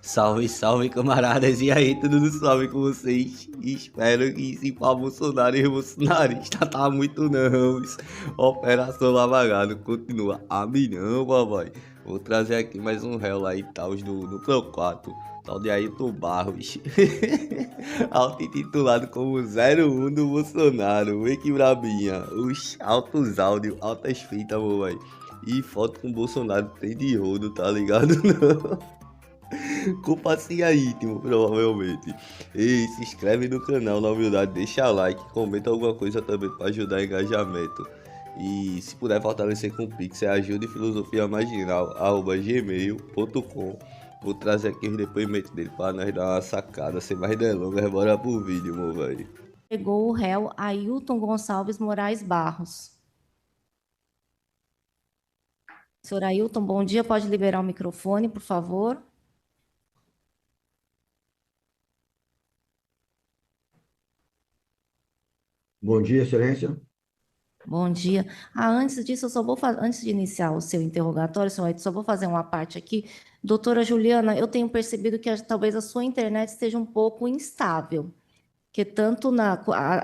Salve, salve, camaradas. E aí, tudo suave com vocês? Espero que se pá Bolsonaro e bolsonarista tá muito não. Operação Lava Jato continua a milhão, papai. Vou trazer aqui mais um réu lá e tal do Pro 4, tal de Ayrton Barros. Auto-intitulado como 01 do Bolsonaro. Vê que brabinha. Os altos áudios, altas fitas, papai. E foto com o Bolsonaro tem de rodo, tá ligado? Não. Com passinho íntimo, provavelmente. E se inscreve no canal, na humildade, deixa like, comenta alguma coisa também para ajudar o engajamento. E se puder fortalecer com o Pix, é ajudefilosofiamarginal@gmail.com. Vou trazer aqui os depoimentos dele para nós dar uma sacada, sem mais delongas, bora pro vídeo, meu velho. Pegou o réu Ailton Gonçalves Moraes Barros. Senhor Ailton, bom dia. Pode liberar o microfone, por favor? Bom dia, Excelência. Bom dia. Antes disso, eu só vou antes de iniciar o seu interrogatório, senhor Ailton, só vou fazer uma parte aqui. Doutora Juliana, eu tenho percebido que talvez a sua internet esteja um pouco instável, que tanto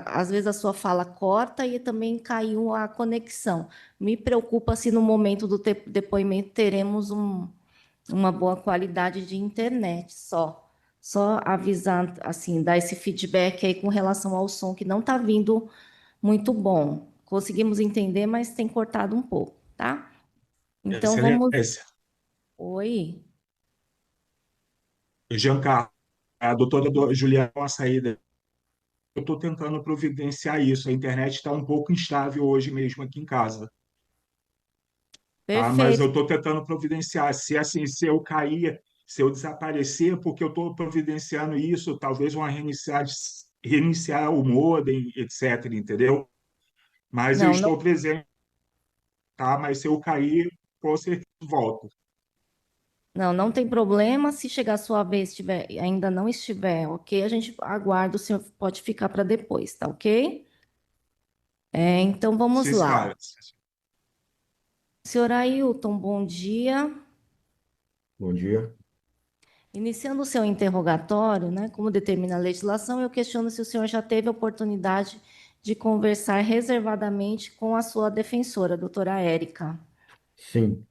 às vezes a sua fala corta e também caiu a conexão. Me preocupa se no momento do depoimento teremos uma boa qualidade de internet só. Só avisar, assim, dar esse feedback aí com relação ao som, que não está vindo muito bom. Conseguimos entender, mas tem cortado um pouco, tá? Então vamos. Excelência, Oi. Giancarlo, a doutora Juliana, uma saída. Eu estou tentando providenciar isso. A internet está um pouco instável hoje mesmo aqui em casa, tá? Mas eu Perfeito. estou tentando providenciar. Se assim, se eu cair, se eu desaparecer, porque eu estou providenciando isso, talvez uma reiniciar o modem, etc., entendeu? Mas eu Não, não, estou presente, tá? Mas se eu cair, com certeza volto. não tem problema. Se chegar a sua vez, ainda não estiver, ok? A gente aguarda, o senhor pode ficar para depois, tá ok? Então vamos Sim, lá. senhora. Senhor Ailton, bom dia. Bom dia. Iniciando o seu interrogatório, né, como determina a legislação, eu questiono se o senhor já teve a oportunidade de conversar reservadamente com a sua defensora, doutora Érica. Sim,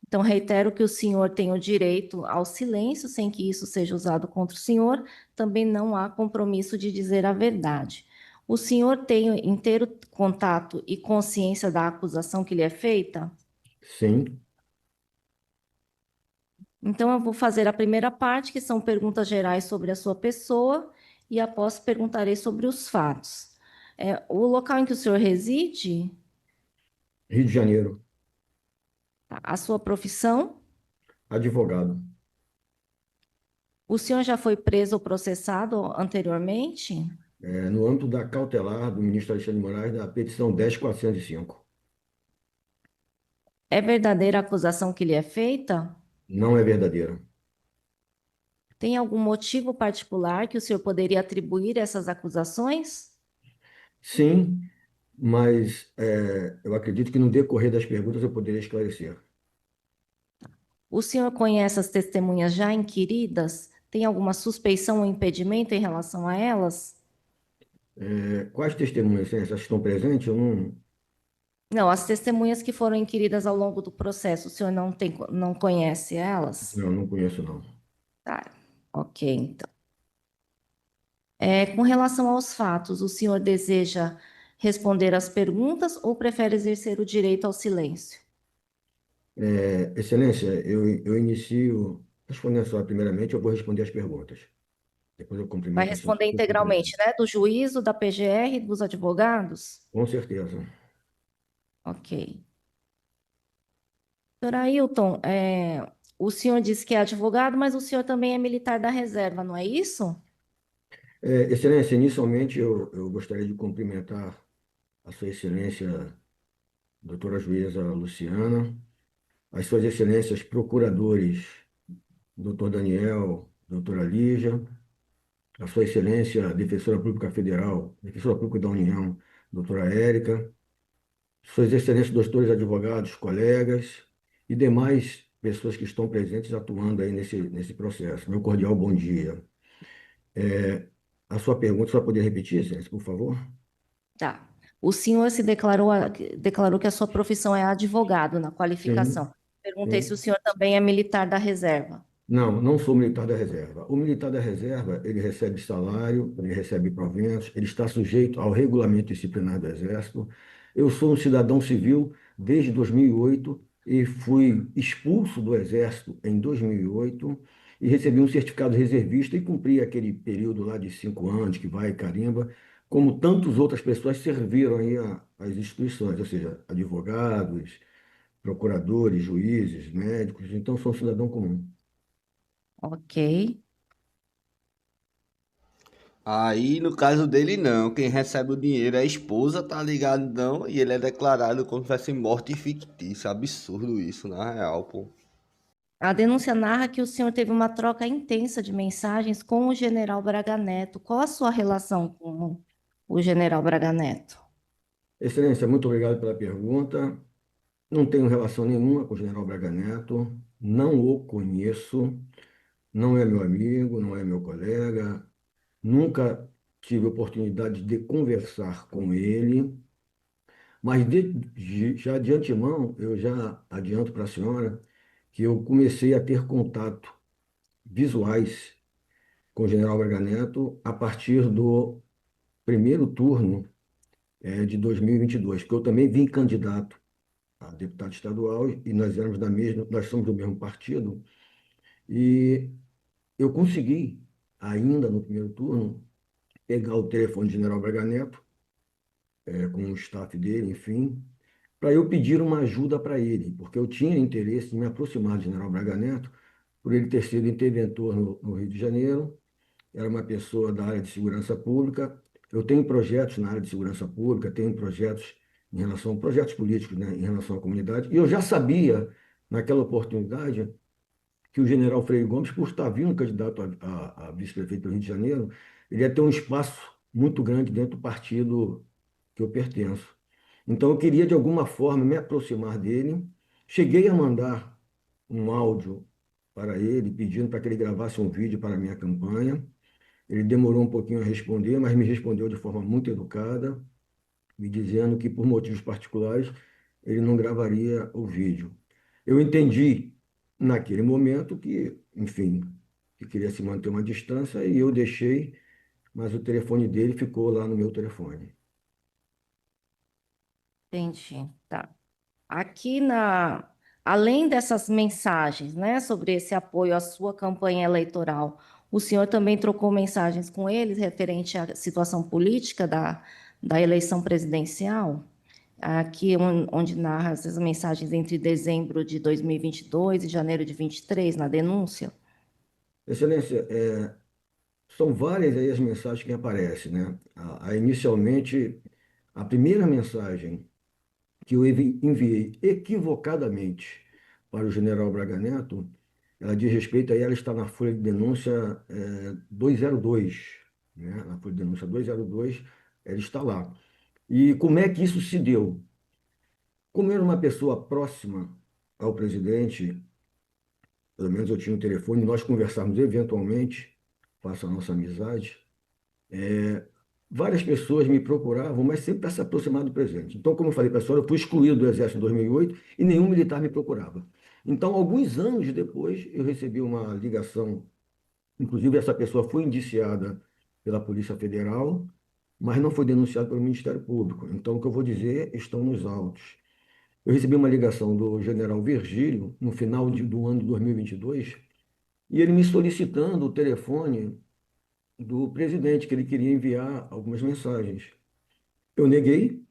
Então, reitero que o senhor tem o direito ao silêncio, sem que isso seja usado contra o senhor. Também não há compromisso de dizer a verdade. O senhor tem inteiro contato e consciência da acusação que lhe é feita? sim. Então, eu vou fazer a primeira parte, que são perguntas gerais sobre a sua pessoa, e após perguntarei sobre os fatos. O local em que o senhor reside, Rio de Janeiro. a sua profissão, Advogado. o senhor já foi preso ou processado anteriormente? No âmbito da cautelar do ministro Alexandre de Moraes, da petição 10.405. É verdadeira a acusação que lhe é feita? Não é verdadeira. Tem algum motivo particular que o senhor poderia atribuir essas acusações? Sim, mas eu acredito que no decorrer das perguntas eu poderia esclarecer. O senhor conhece as testemunhas já inquiridas? Tem alguma suspeição ou impedimento em relação a elas? Quais testemunhas, Excelência? Essas estão presentes? Eu não, Não, as testemunhas que foram inquiridas ao longo do processo, o senhor não conhece elas? não conheço, não. Tá, ok, então. Com relação aos fatos, o senhor deseja responder às perguntas ou prefere exercer o direito ao silêncio? Excelência, eu inicio respondendo só primeiramente, eu vou responder as perguntas. Depois eu Vai cumprimento a senhora. responder integralmente, né? Do juízo, da PGR, dos advogados? Com certeza. Ok. Doutor Ailton, o senhor disse que é advogado, mas o senhor também é militar da reserva, não é isso? Excelência, inicialmente eu gostaria de cumprimentar a Sua Excelência, doutora juíza Luciana, as Suas Excelências procuradores, doutor Daniel, doutora Lígia, a Sua Excelência Defensora Pública Federal, Defensora Pública da União, doutora Érica, Suas Excelências doutores advogados, colegas e demais pessoas que estão presentes atuando aí nesse processo. Meu cordial bom dia. É, a sua pergunta, só poder repetir, Excelência, por favor? Tá. O senhor se declarou que a sua profissão é advogado na Sim, qualificação. Perguntei se o sim. senhor também é militar da reserva. Não, não sou militar da reserva. O militar da reserva, ele recebe salário, ele recebe proventos, ele está sujeito ao regulamento disciplinar do Exército. Eu sou um cidadão civil desde 2008 e fui expulso do Exército em 2008 e recebi um certificado de reservista e cumpri aquele período lá de 5 anos que vai e carimba, como tantas outras pessoas serviram aí às instituições, ou seja, advogados, procuradores, juízes, médicos, então sou um cidadão comum. Ok. Aí, no caso dele, não. Quem recebe o dinheiro é a esposa, tá ligado? Não. E ele é declarado como se fosse morte fictícia. Absurdo isso, na real, pô. A denúncia narra que o senhor teve uma troca intensa de mensagens com o general Braga Neto. Qual a sua relação com o general Braga Neto? Excelência, muito obrigado pela pergunta. Não tenho relação nenhuma com o general Braga Neto, não o conheço, não é meu amigo, não é meu colega, nunca tive oportunidade de conversar com ele, mas já de antemão, eu já adianto para a senhora que eu comecei a ter contato visuais com o general Braga Neto a partir do primeiro turno de 2022, porque eu também vim candidato a deputado estadual e nós somos do mesmo partido e eu consegui ainda no primeiro turno pegar o telefone do General Braga Neto com o staff dele, enfim, para eu pedir uma ajuda para ele, porque eu tinha interesse em me aproximar do General Braga Neto por ele ter sido interventor no Rio de Janeiro, era uma pessoa da área de segurança pública. Eu tenho projetos na área de segurança pública, tenho projetos projetos políticos, né, em relação à comunidade, e eu já sabia, naquela oportunidade, que o general Freire Gomes, por estar vindo candidato a vice-prefeito do Rio de Janeiro, ele ia ter um espaço muito grande dentro do partido que eu pertenço. Então, eu queria, de alguma forma, me aproximar dele. Cheguei a mandar um áudio para ele, pedindo para que ele gravasse um vídeo para a minha campanha. Ele demorou um pouquinho a responder, mas me respondeu de forma muito educada, me dizendo que, por motivos particulares, ele não gravaria o vídeo. Eu entendi, naquele momento, que, enfim, que queria se manter uma distância e eu deixei, mas o telefone dele ficou lá no meu telefone. Entendi. Tá. Aqui na, além dessas mensagens, né, sobre esse apoio à sua campanha eleitoral, o senhor também trocou mensagens com eles referente à situação política da eleição presidencial? Aqui onde narra essas mensagens entre dezembro de 2022 e janeiro de 23 na denúncia? Excelência, são várias aí as mensagens que aparecem, né? Inicialmente, a primeira mensagem que eu enviei equivocadamente para o general Braga Neto, ela diz respeito aí, ela está na folha de denúncia 202, né? Na folha de denúncia 202, ela está lá. E como é que isso se deu? Como eu era uma pessoa próxima ao presidente, pelo menos eu tinha um telefone, nós conversávamos eventualmente, faço a nossa amizade, várias pessoas me procuravam, mas sempre para se aproximar do presidente. Então, como eu falei para a senhora, eu fui excluído do Exército em 2008 e nenhum militar me procurava. Então, alguns anos depois, eu recebi uma ligação, inclusive essa pessoa foi indiciada pela Polícia Federal, mas não foi denunciada pelo Ministério Público. Então, o que eu vou dizer estão nos autos. Eu recebi uma ligação do general Virgílio, no final do ano de 2022, e 22, e ele me solicitando o telefone do presidente, que ele queria enviar algumas mensagens. Eu neguei,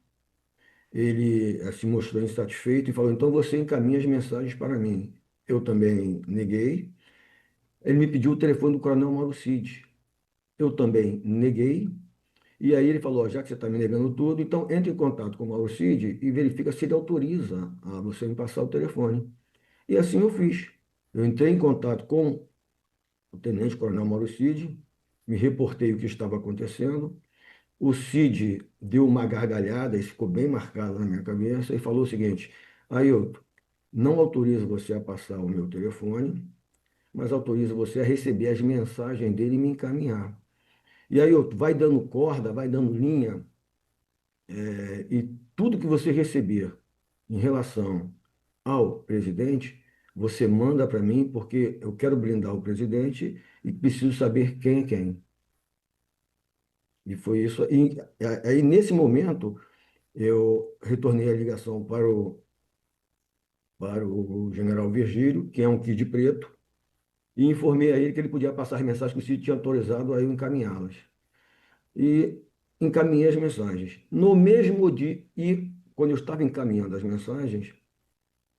ele se mostrou insatisfeito e falou: então você encaminha as mensagens para mim. Eu também neguei. Ele me pediu o telefone do Coronel Mauro Cid. Eu também neguei. E aí ele falou: ó, já que você está me negando tudo, então entre em contato com o Mauro Cid e verifica se ele autoriza a você me passar o telefone. E assim eu fiz. Eu entrei em contato com o Tenente Coronel Mauro Cid, me reportei o que estava acontecendo. O Cid deu uma gargalhada, isso ficou bem marcado na minha cabeça, e falou o seguinte: Ailton, não autorizo você a passar o meu telefone, mas autorizo você a receber as mensagens dele e me encaminhar. E aí vai dando corda, vai dando linha, e tudo que você receber em relação ao presidente, você manda para mim, porque eu quero blindar o presidente e preciso saber quem é quem. E foi isso. E aí, nesse momento, eu retornei a ligação para o general Virgílio, que é um Kid preto, e informei a ele que ele podia passar as mensagens que o Cid tinha autorizado a eu encaminhá-las. E encaminhei as mensagens. No mesmo dia, e quando eu estava encaminhando as mensagens,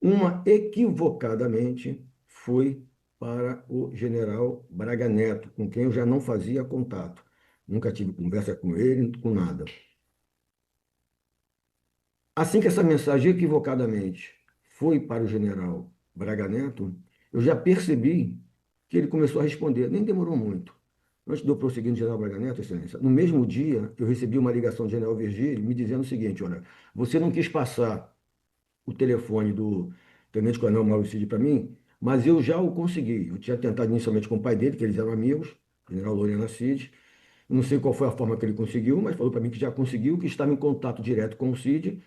uma equivocadamente foi para o general Braga Neto, com quem eu já não fazia contato. Nunca tive conversa com ele, com nada. Assim que essa mensagem equivocadamente foi para o general Braga Neto, eu já percebi que ele começou a responder. Nem demorou muito. Antes de eu prosseguir no general Braga Neto, Excelência, no mesmo dia eu recebi uma ligação do general Virgílio me dizendo o seguinte: olha, você não quis passar o telefone do tenente-coronel Mauro Cid para mim, mas eu já o consegui. Eu tinha tentado inicialmente com o pai dele, que eles eram amigos, general Lorena Cid. Não sei qual foi a forma que ele conseguiu, mas falou para mim que já conseguiu, que estava em contato direto com o Cid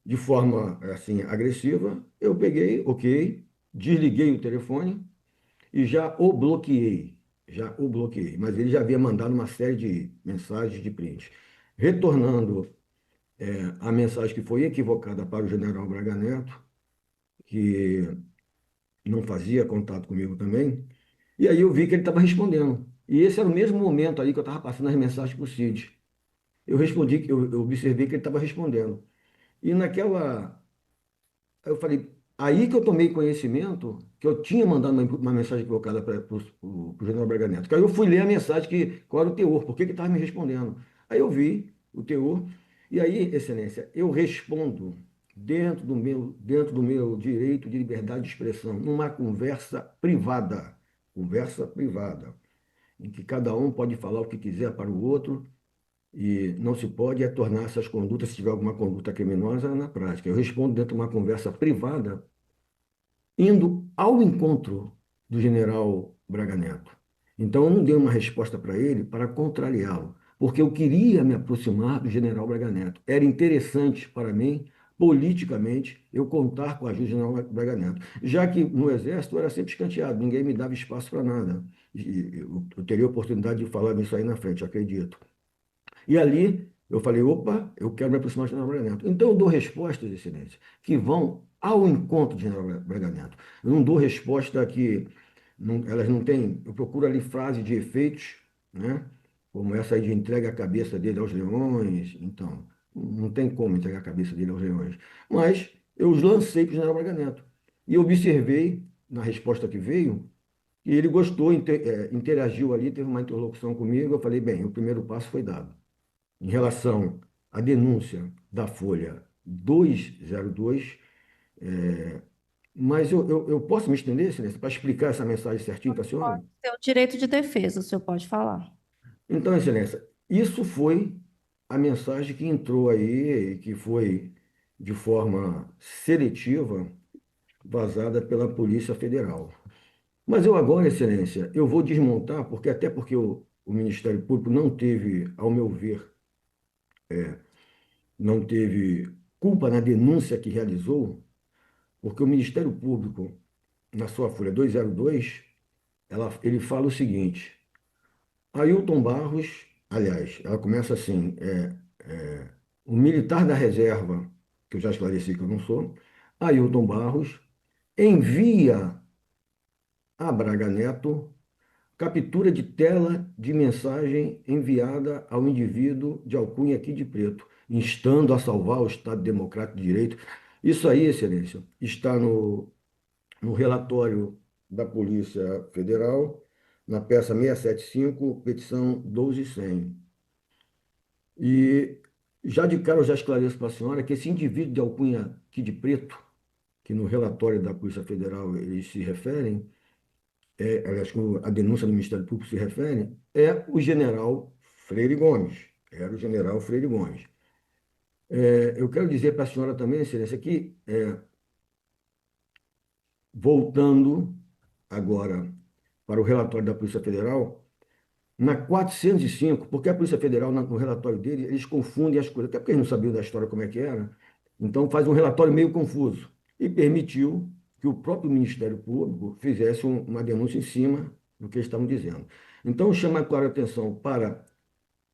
de forma assim agressiva. Eu peguei, ok, desliguei o telefone e já o bloqueei, mas ele já havia mandado uma série de mensagens de print, retornando a mensagem que foi equivocada para o general Braga Neto, que não fazia contato comigo também, e aí eu vi que ele estava respondendo. E esse era o mesmo momento aí que eu estava passando as mensagens para o Cid. Eu respondi, eu observei que ele estava respondendo. E naquela Aí eu falei, aí que eu tomei conhecimento que eu tinha mandado uma mensagem equivocada para o general Braga Neto. Que aí eu fui ler a mensagem, qual era o teor, por que que estava me respondendo. Aí eu vi o teor, e aí, Excelência, eu respondo dentro do meu direito de liberdade de expressão, numa conversa privada, em que cada um pode falar o que quiser para o outro, e não se pode tornar essas condutas, se tiver alguma conduta criminosa, na prática. Eu respondo dentro de uma conversa privada, indo ao encontro do general Braga Neto. Então, eu não dei uma resposta para ele para contrariá-lo, porque eu queria me aproximar do general Braga Neto. Era interessante para mim, politicamente, eu contar com a ajuda do general Braga Neto, já que no Exército eu era sempre escanteado, ninguém me dava espaço para nada. E eu teria oportunidade de falar nisso aí na frente, acredito. E ali eu falei, opa, eu quero me aproximar do general Braga Neto. Então eu dou respostas, Excelência, que vão ao encontro do general Braga Neto. Eu não dou resposta que elas não têm, eu procuro ali frases de efeitos, né? Como essa aí de entrega a cabeça dele aos leões. Então, não tem como entregar a cabeça dele aos leões. Mas eu os lancei para o general Braga Neto. E observei, na resposta que veio, que ele gostou, interagiu ali, teve uma interlocução comigo. Eu falei, bem, o primeiro passo foi dado em relação à denúncia da Folha 202, é, mas eu posso me estender, Silêncio, para explicar essa mensagem certinho para a Pode senhora? ter o direito de defesa, o senhor pode falar. Então, Excelência, isso foi a mensagem que entrou aí, que foi de forma seletiva vazada pela Polícia Federal. Mas eu agora, Excelência, eu vou desmontar, até porque o Ministério Público não teve, ao meu ver, não teve culpa na denúncia que realizou, porque o Ministério Público, na sua folha 202, ele fala o seguinte: Ailton Barros, aliás, ela começa assim, o militar da reserva, que eu já esclareci que eu não sou, Ailton Barros, envia a Braga Neto captura de tela de mensagem enviada ao indivíduo de alcunha aqui de preto, instando a salvar o Estado Democrático de Direito. Isso aí, Excelência, está no relatório da Polícia Federal, na peça 675, petição 1200. E já de cara eu já esclareço para a senhora que esse indivíduo de alcunha aqui de preto, que no relatório da Polícia Federal eles se referem, aliás, como a denúncia do Ministério Público se refere, é o general Freire Gomes. Era o general Freire Gomes. Eu quero dizer para a senhora também, Excelência, que voltando agora para o relatório da Polícia Federal, na 405, porque a Polícia Federal, no relatório dele, eles confundem as coisas, até porque eles não sabiam da história como é que era, então faz um relatório meio confuso, e permitiu que o próprio Ministério Público fizesse uma denúncia em cima do que eles estavam dizendo. Então, chama agora a atenção para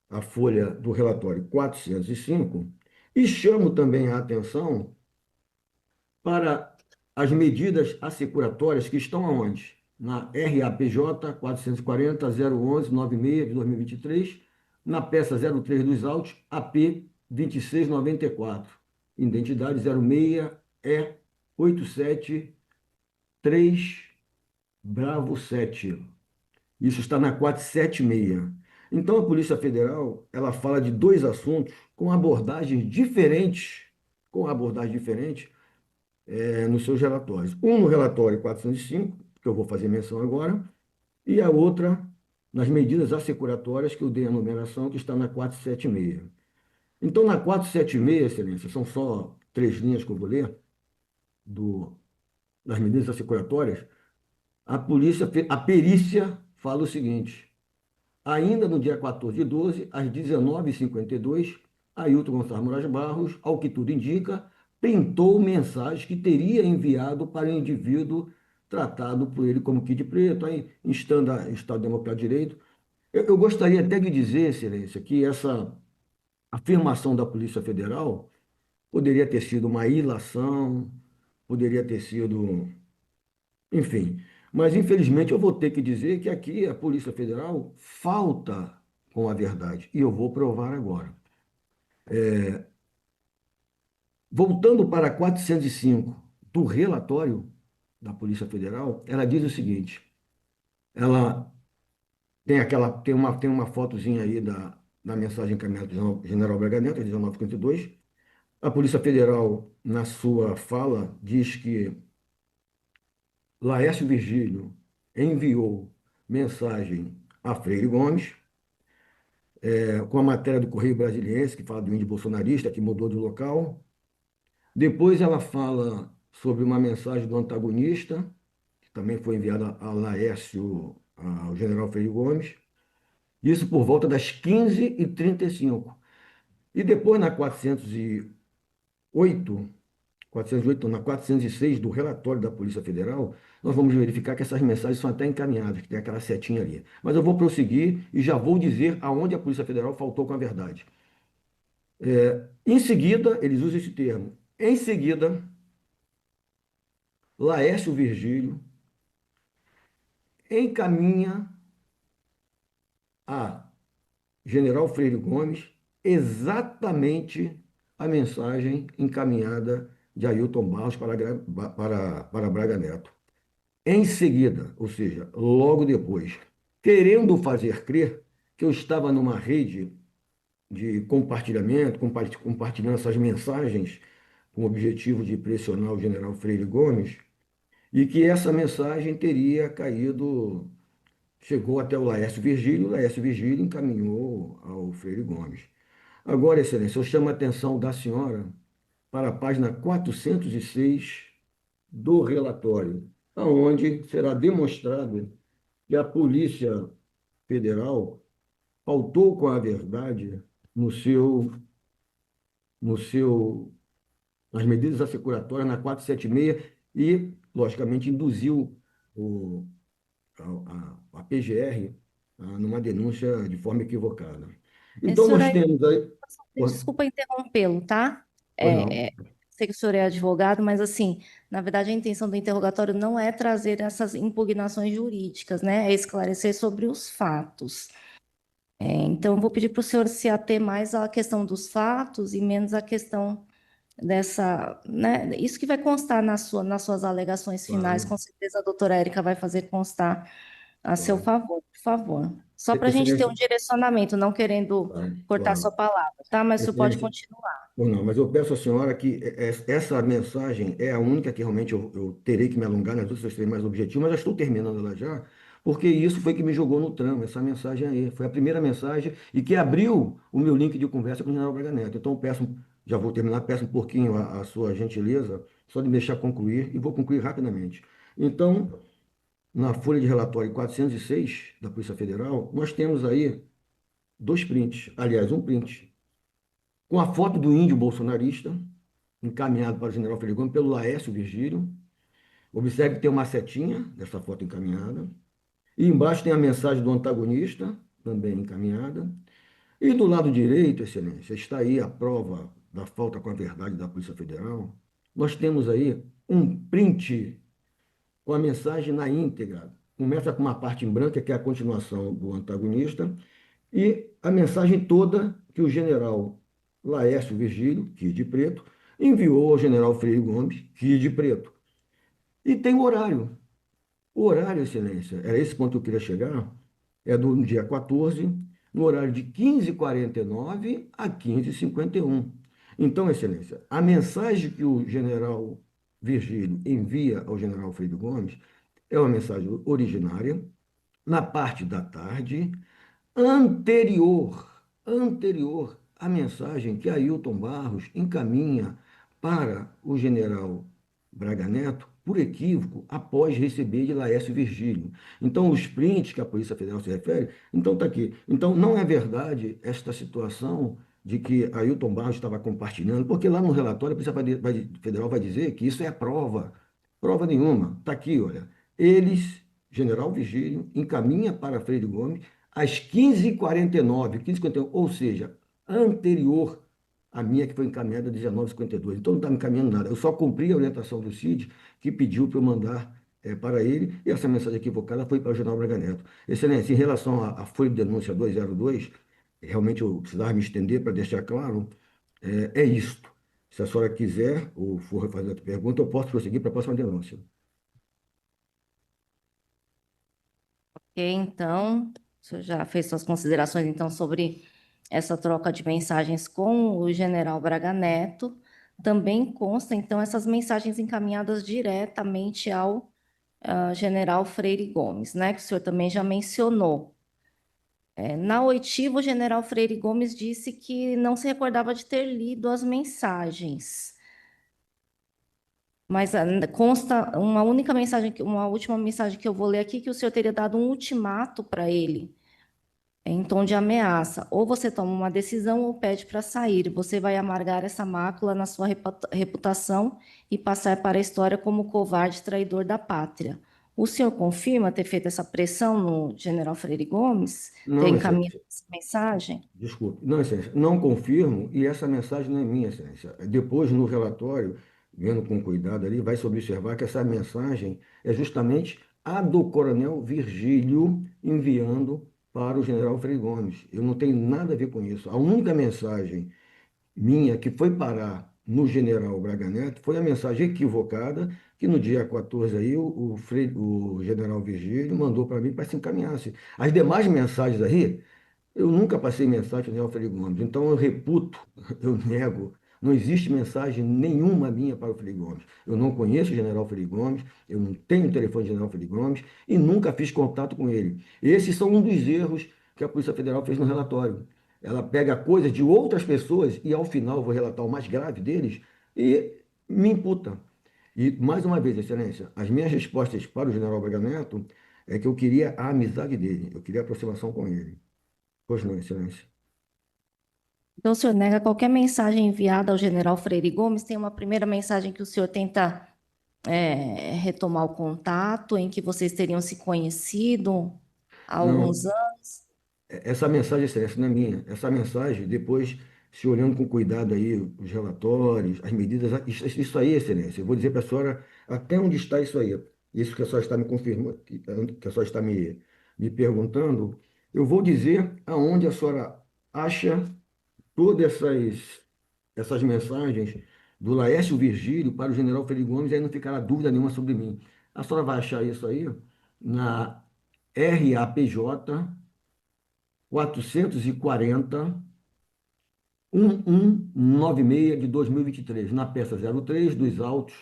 a folha do relatório 405 e chamo também a atenção para as medidas assecuratórias que estão aonde? Na RAPJ 440.011.96 de 2023, na peça 03 dos autos, AP 2694, identidade 06E873 Bravo 7. Isso está na 476. Então, a Polícia Federal, ela fala de dois assuntos com abordagens diferentes, nos seus relatórios. Um no relatório 405, que eu vou fazer menção agora, e a outra nas medidas assecuratórias, que eu dei a numeração, que está na 476. Então, na 476, Excelência, são só 3 linhas que eu vou ler, das medidas assecuratórias, a perícia fala o seguinte: ainda no dia 14 de 12, às 19h52, Ailton Gonçalves Moraes Barros, ao que tudo indica, printou mensagens que teria enviado para o indivíduo tratado por ele como Kid Preto, aí instando a Estado Democrático de Direito. Eu gostaria até de dizer, Excelência, que essa afirmação da Polícia Federal poderia ter sido uma ilação, poderia ter sido, enfim. Mas, infelizmente, eu vou ter que dizer que aqui a Polícia Federal falta com a verdade. E eu vou provar agora. Voltando para 405 do relatório da Polícia Federal, ela diz o seguinte: ela tem uma fotozinha aí da mensagem encaminhada do General Braga Neto, 1952. A Polícia Federal, na sua fala, diz que Laércio Virgílio enviou mensagem a Freire Gomes, com a matéria do Correio Brasiliense, que fala do índio bolsonarista que mudou de local. Depois ela fala sobre uma mensagem do antagonista, que também foi enviada a Laércio, ao general Freire Gomes, isso por volta das 15h35. E depois, na 408, na 406 do relatório da Polícia Federal, nós vamos verificar que essas mensagens são até encaminhadas, que tem aquela setinha ali. Mas eu vou prosseguir e já vou dizer aonde a Polícia Federal faltou com a verdade. Em seguida, eles usam esse termo. Em seguida, Laércio Virgílio encaminha a General Freire Gomes exatamente a mensagem encaminhada de Ailton Barros para Braga Neto. Em seguida, ou seja, logo depois, querendo fazer crer que eu estava numa rede de compartilhamento, compartilhando essas mensagens com o objetivo de pressionar o general Freire Gomes, e que essa mensagem teria caído, chegou até o Laércio Virgílio encaminhou ao Freire Gomes. Agora, Excelência, eu chamo a atenção da senhora para a página 406 do relatório, aonde será demonstrado que a Polícia Federal pautou com a verdade no seu, no seu, nas medidas assecuratórias na 476 e, logicamente, induziu a PGR numa denúncia de forma equivocada. Então, Senhor nós temos aí. Desculpa interrompê-lo, tá? Pois não. Sei que o senhor é advogado, mas assim, na verdade, a intenção do interrogatório não é trazer essas impugnações jurídicas, né? É esclarecer sobre os fatos. Então, eu vou pedir para o senhor se ater mais à questão dos fatos e menos à questão dessa, né? Isso que vai constar nas suas alegações finais, Claro, com certeza a doutora Érica vai fazer constar a seu claro. favor, por favor. Só para a gente ter Excelência, um direcionamento, não querendo claro, cortar sua claro. palavra, tá? Mas o senhor pode Excelência, continuar. ou não, mas eu peço à senhora que essa mensagem é a única que realmente eu terei que me alongar, nas outras eu serei mais objetivo, mas já estou terminando ela já, porque isso foi que me jogou no trama, essa mensagem aí. Foi a primeira mensagem e que abriu o meu link de conversa com o general Braga Neto. Então, eu peço, já vou terminar, peço um pouquinho a sua gentileza, só de me deixar concluir, e vou concluir rapidamente. Então, na folha de relatório 406 da Polícia Federal, nós temos aí dois prints, aliás, um print, com a foto do índio bolsonarista, encaminhado para o general Freire Gomes pelo Laércio Virgílio. Observe que tem uma setinha dessa foto encaminhada. E embaixo tem a mensagem do antagonista, também encaminhada. E do lado direito, Excelência, está aí a prova da falta com a verdade da Polícia Federal. Nós temos aí um print com a mensagem na íntegra. Começa com uma parte em branco, que é a continuação do antagonista, e a mensagem toda que o general Laércio Virgílio, Rio de Preto, enviou ao general Freire Gomes, Rio de Preto. E tem o horário. O horário, Excelência, era esse ponto que eu queria chegar, é do dia 14, no horário de 15h49 a 15h51. Então, Excelência, a mensagem que o general Virgílio envia ao general Freire Gomes é uma mensagem originária, na parte da tarde, anterior à mensagem que Ailton Barros encaminha para o general Braga Neto, por equívoco, após receber de Laércio Virgílio. Então, os prints que a Polícia Federal se refere, então está aqui. Então, não é verdade esta situação de que Ailton Barros estava compartilhando, porque lá no relatório a Federal vai dizer que isso é prova. Prova nenhuma. Está aqui, olha. Eles, general Virgílio, encaminha para Freire Gomes às 15h49, 15h51, ou seja, anterior à minha que foi encaminhada às 19h52. Então não está me encaminhando nada. Eu só cumpri a orientação do CID, que pediu para eu mandar para ele, e essa mensagem equivocada foi para o general Braga Neto. Excelência, em relação à folha de denúncia 202, realmente eu precisava me estender para deixar claro, é isto. Se a senhora quiser, ou for fazer outra pergunta, eu posso prosseguir para a próxima denúncia. Ok, então, o senhor já fez suas considerações, então, sobre essa troca de mensagens com o general Braga Neto. Também consta, então, essas mensagens encaminhadas diretamente ao general Freire Gomes, né, que o senhor também já mencionou. Na oitiva, o general Freire Gomes disse que não se recordava de ter lido as mensagens. Mas consta uma única mensagem, uma última mensagem que eu vou ler aqui, que o senhor teria dado um ultimato para ele, em tom de ameaça. Ou você toma uma decisão ou pede para sair. Você vai amargar essa mácula na sua reputação e passar para a história como covarde traidor da pátria. O senhor confirma ter feito essa pressão no general Freire Gomes? Ter Não, encaminhado Excelência. essa mensagem? Desculpe. Não, Excelência, não confirmo, e essa mensagem não é minha, Excelência. Depois, no relatório, vendo com cuidado ali, vai se observar que essa mensagem é justamente a do coronel Virgílio enviando para o general Freire Gomes. Eu não tenho nada a ver com isso. A única mensagem minha que foi parar no general Braga Neto foi a mensagem equivocada que no dia 14 aí o general Virgílio mandou para mim para se encaminhasse. As demais mensagens aí, eu nunca passei mensagem para o general Freire Gomes, então eu reputo, eu nego. Não existe mensagem nenhuma minha para o Freire Gomes. Eu não conheço o general Freire Gomes, eu não tenho o telefone do general Freire Gomes e nunca fiz contato com ele. Esses são um dos erros que a Polícia Federal fez no relatório. Ela pega coisas de outras pessoas e, ao final, eu vou relatar o mais grave deles e me imputa. E, mais uma vez, Excelência, as minhas respostas para o general Braga Neto é que eu queria a amizade dele, eu queria a aproximação com ele. Pois não, Excelência. Então, o senhor nega qualquer mensagem enviada ao general Freire Gomes? Tem uma primeira mensagem que o senhor tenta retomar o contato, em que vocês teriam se conhecido há alguns Não, anos? essa mensagem, Excelência, não é minha. Essa mensagem, depois, se olhando com cuidado aí, os relatórios, as medidas, isso aí, Excelência, eu vou dizer para a senhora até onde está isso aí. Isso que a senhora está me confirmando, que a senhora está me perguntando, eu vou dizer aonde a senhora acha todas essas mensagens do Laércio Virgílio para o general Freire Gomes, aí não ficará dúvida nenhuma sobre mim. A senhora vai achar isso aí na RAPJ 440-1196 de 2023, na peça 03 dos autos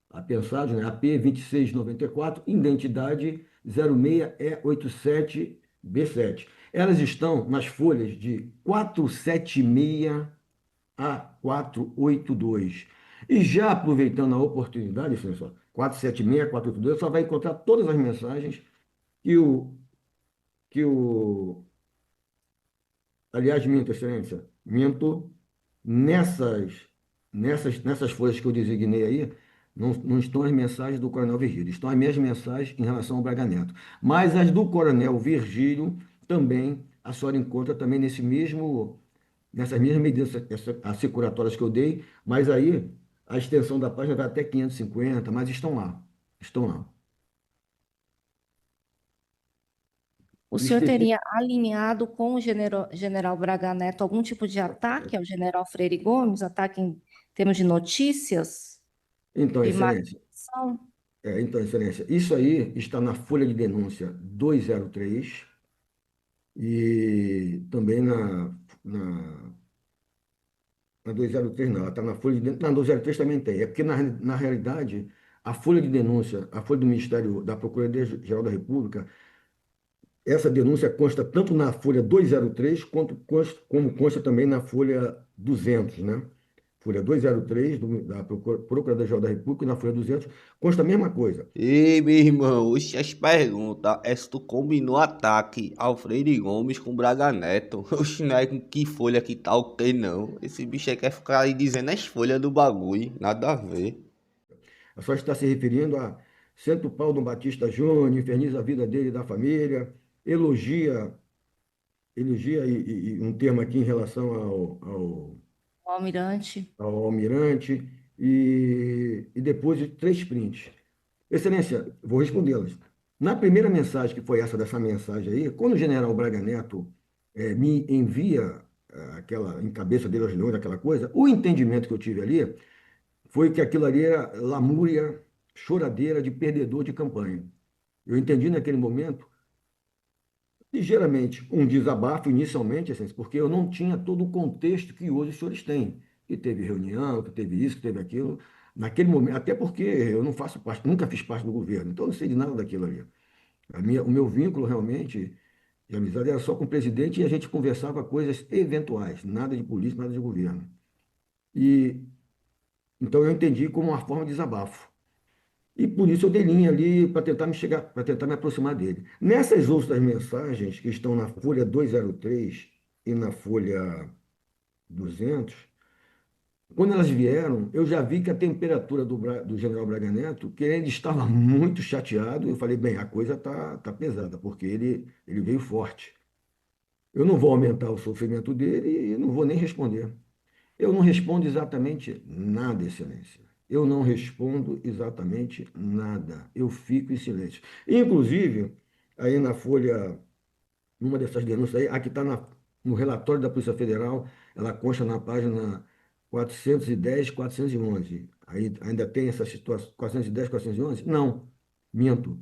apensados, né, AP 2694, identidade 06E87B7. Elas estão nas folhas de 476 a 482. E já aproveitando a oportunidade, senhor, 476, 482, só vai encontrar todas as mensagens que que o, aliás, minto, Excelência, minto, nessas, nessas folhas que eu designei aí, não estão as mensagens do Coronel Virgílio, estão as minhas mensagens em relação ao Braga Neto. Mas as do Coronel Virgílio também, a senhora encontra também nessas mesmas medidas assecuratórias que eu dei, mas aí a extensão da página vai até 550, mas estão lá, estão lá. O senhor Espe- teria alinhado com o general Braga Neto algum tipo de ataque ao general Freire Gomes, ataque em termos de notícias, Então, de má Excelência, informação? Excelência, isso aí está na folha de denúncia 203 e também na, na 203 não, ela está na folha de denúncia, na 203 também tem, é porque na realidade a folha de denúncia, a folha do Ministério da Procuradoria-Geral da República, essa denúncia consta tanto na folha 203 como consta também na folha 200, né? Folha 203 da Procuradoria-Geral da República e na folha 200 consta a mesma coisa. Ei, meu irmão, oxe, as perguntas é se tu combinou ataque ao Freire Gomes com Braga Neto. Oxe, não é com que folha que tá o que não. Esse bicho aí quer ficar aí dizendo as folhas do bagulho, nada a ver. A senhora está se referindo a Santo Paulo Batista Júnior, inferniza a vida dele e da família, elogia, e um termo aqui em relação O almirante? ao almirante, e depois de 3 prints. Excelência, vou respondê-las. Na primeira mensagem, que foi essa dessa mensagem aí, quando o general Braga Neto me envia aquela, em cabeça dele aos leões, aquela coisa, o entendimento que eu tive ali foi que aquilo ali era lamúria, choradeira de perdedor de campanha. Eu entendi naquele momento, ligeiramente, um desabafo inicialmente, assim, porque eu não tinha todo o contexto que hoje os senhores têm, que teve reunião, que teve isso, que teve aquilo. Naquele momento, até porque eu não faço parte, nunca fiz parte do governo, então eu não sei de nada daquilo ali. O meu vínculo realmente de amizade era só com o presidente e a gente conversava coisas eventuais, nada de política, nada de governo. E então eu entendi como uma forma de desabafo. E por isso eu dei linha ali para tentar me chegar, para tentar me aproximar dele. Nessas outras mensagens que estão na folha 203 e na folha 200, quando elas vieram, eu já vi que a temperatura do general Braga Neto, que ele estava muito chateado, eu falei, bem, a coisa tá pesada, porque ele veio forte. Eu não vou aumentar o sofrimento dele e não vou nem responder. Eu não respondo exatamente nada, Excelência. Eu não respondo exatamente nada. Eu fico em silêncio. Inclusive, aí na folha, numa dessas denúncias aí, aqui está no relatório da Polícia Federal, ela consta na página 410, 411. Aí ainda tem essa situação, 410, 411? Não, minto.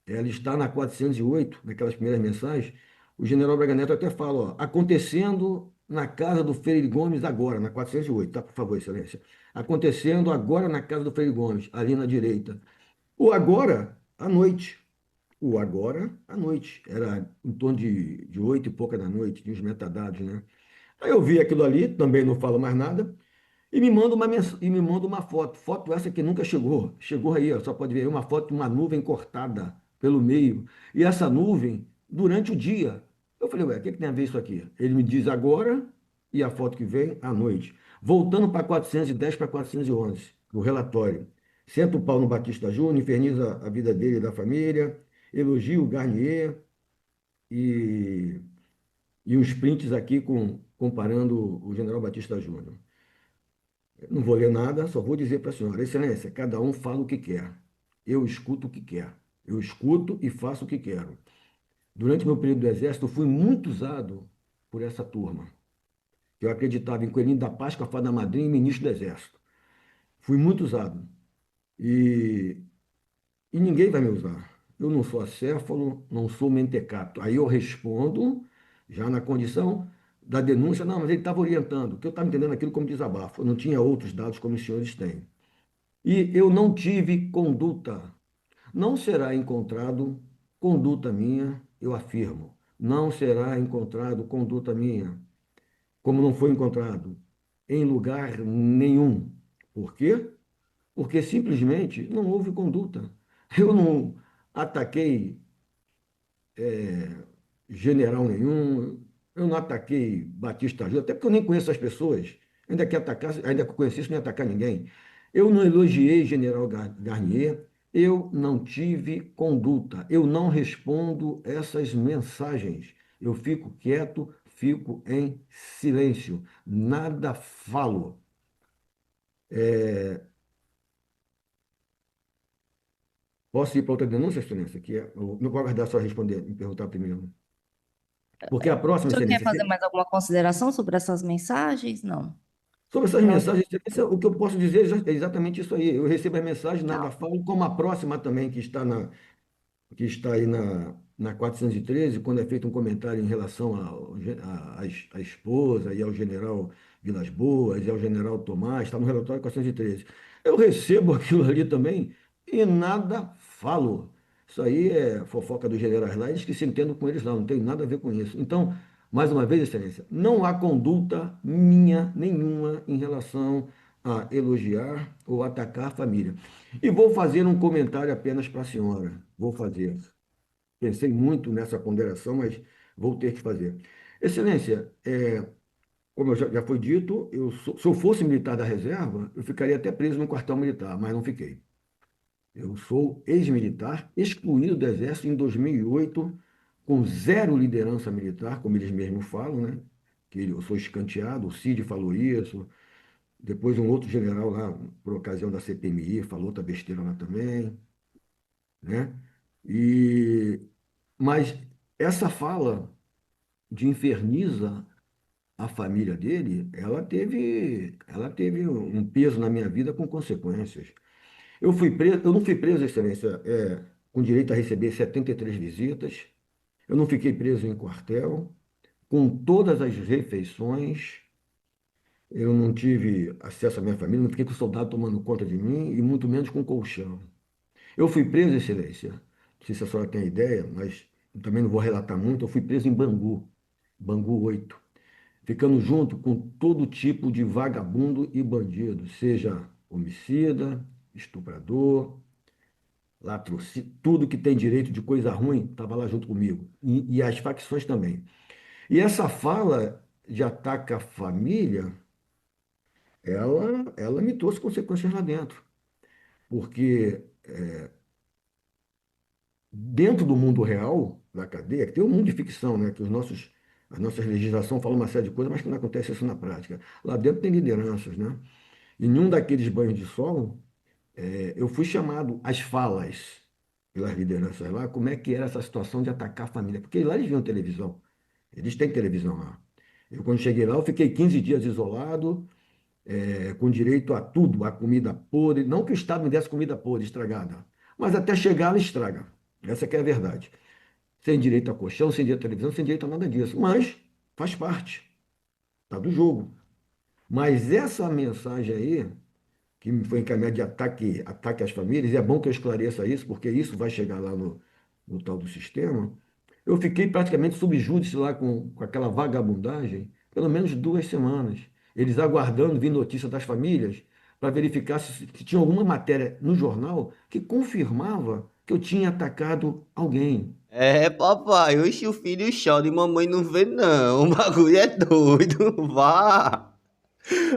Ela está na 408, naquelas primeiras mensagens. O general Braga Neto até fala, ó, acontecendo na casa do Freire Gomes agora, na 408, tá? Por favor, Excelência. Acontecendo agora na casa do Freire Gomes, ali na direita. O agora, à noite. O agora, à noite. Era em torno de 8 e pouca da noite, de uns metadados, né? Aí eu vi aquilo ali, também não falo mais nada, e me manda uma foto. Foto essa que nunca chegou. Chegou aí, ó, só pode ver aí uma foto de uma nuvem cortada pelo meio. E essa nuvem, durante o dia. Eu falei, ué, o que tem a ver isso aqui? Ele me diz agora e a foto que vem à noite. Voltando para 410 para 411, o relatório. Senta o pau no Batista Júnior, inferniza a vida dele e da família, elogia o Garnier e, e uns prints aqui comparando o general Batista Júnior. Não vou ler nada, só vou dizer para a senhora, Excelência, cada um fala o que quer. Eu escuto o que quer. Eu escuto e faço o que quero. Durante meu período do Exército, eu fui muito usado por essa turma. Eu acreditava em Coelhinho da Paz, com a fada madrinha e ministro do Exército. Fui muito usado. E, e ninguém vai me usar. Eu não sou acéfalo, não sou mentecato. Aí eu respondo, já na condição da denúncia, não, mas ele estava orientando, que eu estava entendendo aquilo como desabafo. Eu não tinha outros dados como os senhores têm. E eu não tive conduta. Não será encontrado conduta minha, eu afirmo. Não será encontrado conduta minha, como não foi encontrado em lugar nenhum. Por quê? porque simplesmente não houve conduta. Eu não ataquei general nenhum, eu não ataquei Batista Júnior, até porque eu nem conheço as pessoas. Ainda que atacasse, ainda que eu conhecesse, não ia atacar ninguém. Eu não elogiei General Garnier, eu não tive conduta, eu não respondo essas mensagens. Eu fico quieto, fico em silêncio, nada falo. Posso ir para outra denúncia, Excelência? Eu não vou aguardar só responder, me perguntar primeiro. Porque a O próxima, senhor quer Excelência, fazer mais alguma consideração sobre essas mensagens? Não. sobre essas Não. mensagens, Excelência, o que eu posso dizer é exatamente isso aí. Eu recebo as mensagens, nada Não. falo, como a próxima também, que está aí na 413, quando é feito um comentário em relação à esposa e ao general Vilas Boas e ao general Tomás, está no relatório 413. Eu recebo aquilo ali também e nada falo. Isso aí é fofoca dos generais lá, eles que se entendam com eles lá, não tem nada a ver com isso. Então, mais uma vez, Excelência, não há conduta minha nenhuma em relação a elogiar ou atacar a família. E vou fazer um comentário apenas para a senhora. Vou fazer. Pensei muito nessa ponderação, mas vou ter que fazer. Excelência, como já foi dito, se eu fosse militar da reserva, eu ficaria até preso no quartel militar, mas não fiquei. Eu sou ex-militar, excluído do Exército em 2008, com zero liderança militar, como eles mesmos falam, né? Que eu sou escanteado, o Cid falou isso, depois um outro general lá, por ocasião da CPMI, falou outra besteira lá também, né? E, mas essa fala de inferniza a família dele, ela teve um peso na minha vida com consequências. Eu fui preso, eu não fui preso, Excelência, com direito a receber 73 visitas. Eu não fiquei preso em quartel, com todas as refeições. Eu não tive acesso à minha família, não fiquei com soldado tomando conta de mim e muito menos com colchão. Eu fui preso, Excelência, não sei se a senhora tem ideia, mas também não vou relatar muito. Eu fui preso em Bangu, Bangu 8, ficando junto com todo tipo de vagabundo e bandido, seja homicida, estuprador, latrocínio, tudo que tem direito de coisa ruim estava lá junto comigo. E as facções também. E essa fala de ataque à família, ela me trouxe consequências lá dentro. Porque dentro do mundo real da cadeia, que tem um mundo de ficção, né? Que a nossa legislação fala uma série de coisas, mas que não acontece isso na prática. Lá dentro tem lideranças, né? E em um daqueles banhos de sol, eu fui chamado às falas pelas lideranças lá, como é que era essa situação de atacar a família. Porque lá eles viam televisão. Eles têm televisão lá. Eu, quando cheguei lá, eu fiquei 15 dias isolado, com direito a tudo, a comida podre. Não que o Estado me desse comida podre, estragada, mas até chegar ela estraga. Essa que é a verdade. Sem direito a colchão, sem direito à televisão, sem direito a nada disso. Mas faz parte, tá do jogo. Mas essa mensagem aí, que me foi encaminhada de ataque às famílias, e é bom que eu esclareça isso, porque isso vai chegar lá no tal do sistema. Eu fiquei praticamente sob júdice lá com aquela vagabundagem, pelo menos 2 semanas. Eles aguardando vir notícia das famílias para verificar se tinha alguma matéria no jornal que confirmava que eu tinha atacado alguém. É, papai, oxe, o filho chora e mamãe não vê, não. O bagulho é doido. Vá.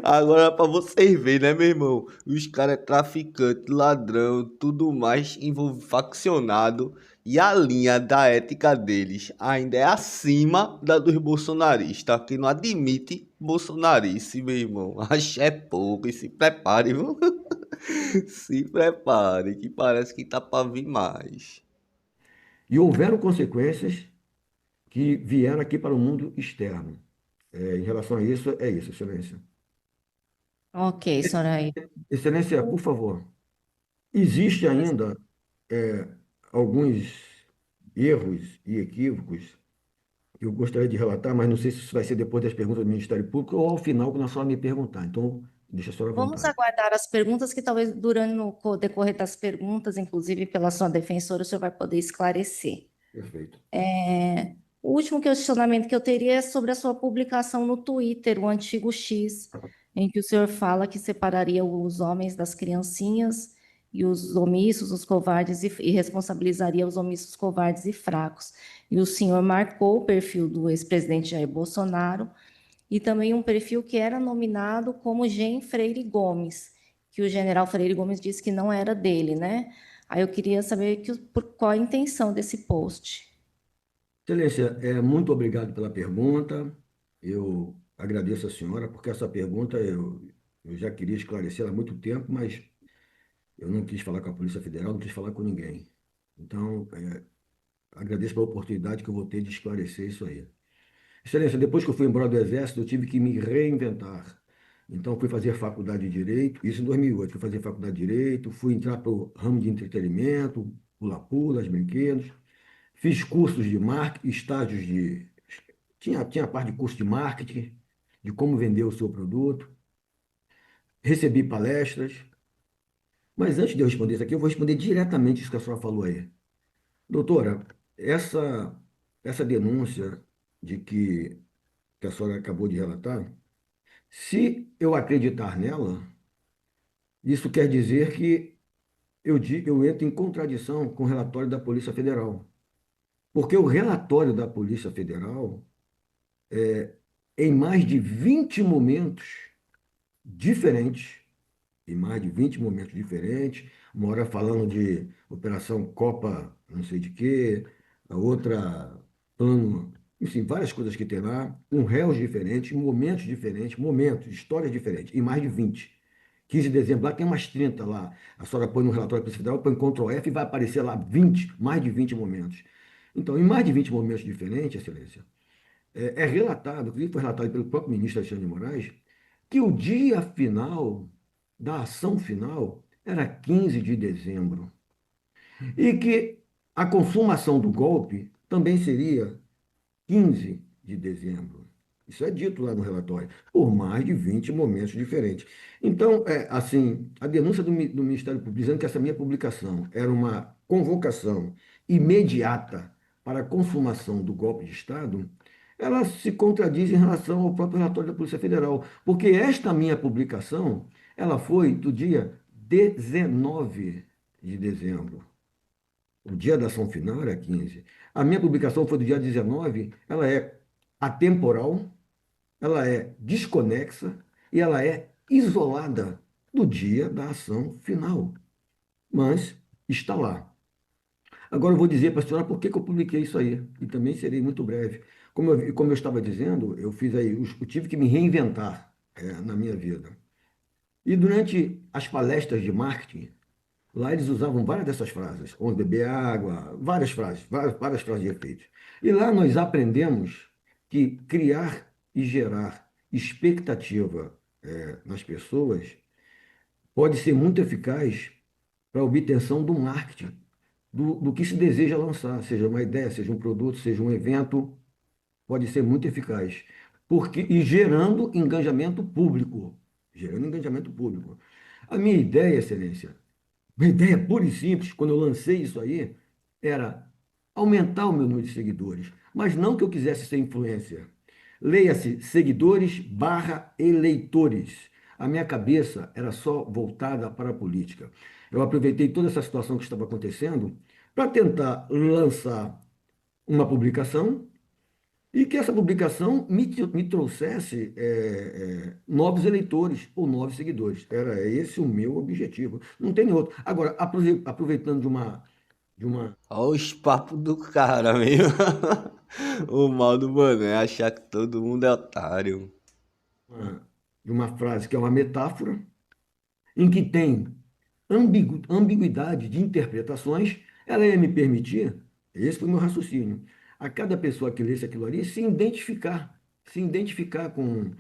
Agora pra vocês verem, né, meu irmão? Os caras é traficante, ladrão, tudo mais faccionado. E a linha da ética deles ainda é acima da dos bolsonaristas, que não admite bolsonarice, meu irmão. Axé é pouco e se prepare, viu? Se prepare, que parece que tá pra vir mais. E houveram consequências que vieram aqui para o mundo externo. Em relação a isso, é isso, Excelência. Ok, Soraya. Excelência, por favor, existe ainda é, alguns erros e equívocos que eu gostaria de relatar, mas não sei se isso vai ser depois das perguntas do Ministério Público ou ao final, quando a senhora me perguntar. Então, deixa a senhora à Vamos vontade. aguardar as perguntas, que talvez durante o decorrer das perguntas, inclusive pela sua defensora, o senhor vai poder esclarecer. Perfeito. O último questionamento que eu teria é sobre a sua publicação no Twitter, o antigo X, em que o senhor fala que separaria os homens das criancinhas e os omissos, os covardes, e responsabilizaria os omissos, covardes e fracos. E o senhor marcou o perfil do ex-presidente Jair Bolsonaro e também um perfil que era nominado como Gen Freire Gomes, que o general Freire Gomes disse que não era dele, né? Aí eu queria saber por qual a intenção desse post. Excelência, muito obrigado pela pergunta. Eu agradeço a senhora, porque essa pergunta eu já queria esclarecer há muito tempo, mas eu não quis falar com a Polícia Federal, não quis falar com ninguém. Então, agradeço pela oportunidade que eu vou ter de esclarecer isso aí. Excelência, depois que eu fui embora do Exército, eu tive que me reinventar. Então, fui fazer faculdade de Direito, isso em 2008. Fui fazer faculdade de Direito, fui entrar para o ramo de entretenimento, pula-pula, os brinquedos. Fiz cursos de marketing, estágios de. Tinha a parte de curso de marketing, de como vender o seu produto. Recebi palestras. Mas antes de eu responder isso aqui, eu vou responder diretamente isso que a senhora falou aí. Doutora, essa, essa denúncia de que a senhora acabou de relatar, se eu acreditar nela, isso quer dizer que eu entro em contradição com o relatório da Polícia Federal. Porque o relatório da Polícia Federal, em mais de 20 momentos diferentes, em mais de 20 momentos diferentes, uma hora falando de Operação Copa, não sei de quê, a outra plano, enfim, várias coisas que tem lá, com réus diferentes, momentos, histórias diferentes, em mais de 20. 15 de dezembro, lá tem umas 30 lá. A senhora põe no relatório da Polícia Federal, põe Ctrl F e vai aparecer lá 20, mais de 20 momentos. Então, em mais de 20 momentos diferentes, Excelência, é relatado, inclusive foi relatado pelo próprio ministro Alexandre de Moraes, que o dia final da ação final era 15 de dezembro e que a consumação do golpe também seria 15 de dezembro. Isso é dito lá no relatório, por mais de 20 momentos diferentes. Então, assim, a denúncia do Ministério Público dizendo que essa minha publicação era uma convocação imediata para a consumação do golpe de Estado, ela se contradiz em relação ao próprio relatório da Polícia Federal, porque esta minha publicação, ela foi do dia 19 de dezembro. O dia da ação final era 15. A minha publicação foi do dia 19, ela é atemporal, ela é desconexa e ela é isolada do dia da ação final. Mas está lá. Agora eu vou dizer para a senhora por que que eu publiquei isso aí, e também serei muito breve. Como eu estava dizendo, eu fiz aí, eu tive que me reinventar na minha vida. E durante as palestras de marketing, lá eles usavam várias dessas frases, onde beber água, várias frases, várias frases de efeito. E lá nós aprendemos que criar e gerar expectativa nas pessoas pode ser muito eficaz para a obtenção do marketing, do que se deseja lançar, seja uma ideia, seja um produto, seja um evento, pode ser muito eficaz. E gerando engajamento público. A minha ideia, Excelência, uma ideia pura e simples, quando eu lancei isso aí, era aumentar o meu número de seguidores. Mas não que eu quisesse ser influencer. Leia-se seguidores barra eleitores. A minha cabeça era só voltada para a política. Eu aproveitei toda essa situação que estava acontecendo para tentar lançar uma publicação e que essa publicação me trouxesse novos eleitores ou novos seguidores. Era esse o meu objetivo. Não tem outro. Agora, aproveitando de uma, Olha os papos do cara, mesmo. O mal do mano é achar que todo mundo é otário. de uma frase que é uma metáfora, em que tem ambiguidade de interpretações, ela ia me permitir, esse foi o meu raciocínio, a cada pessoa que lesse aquilo ali se identificar com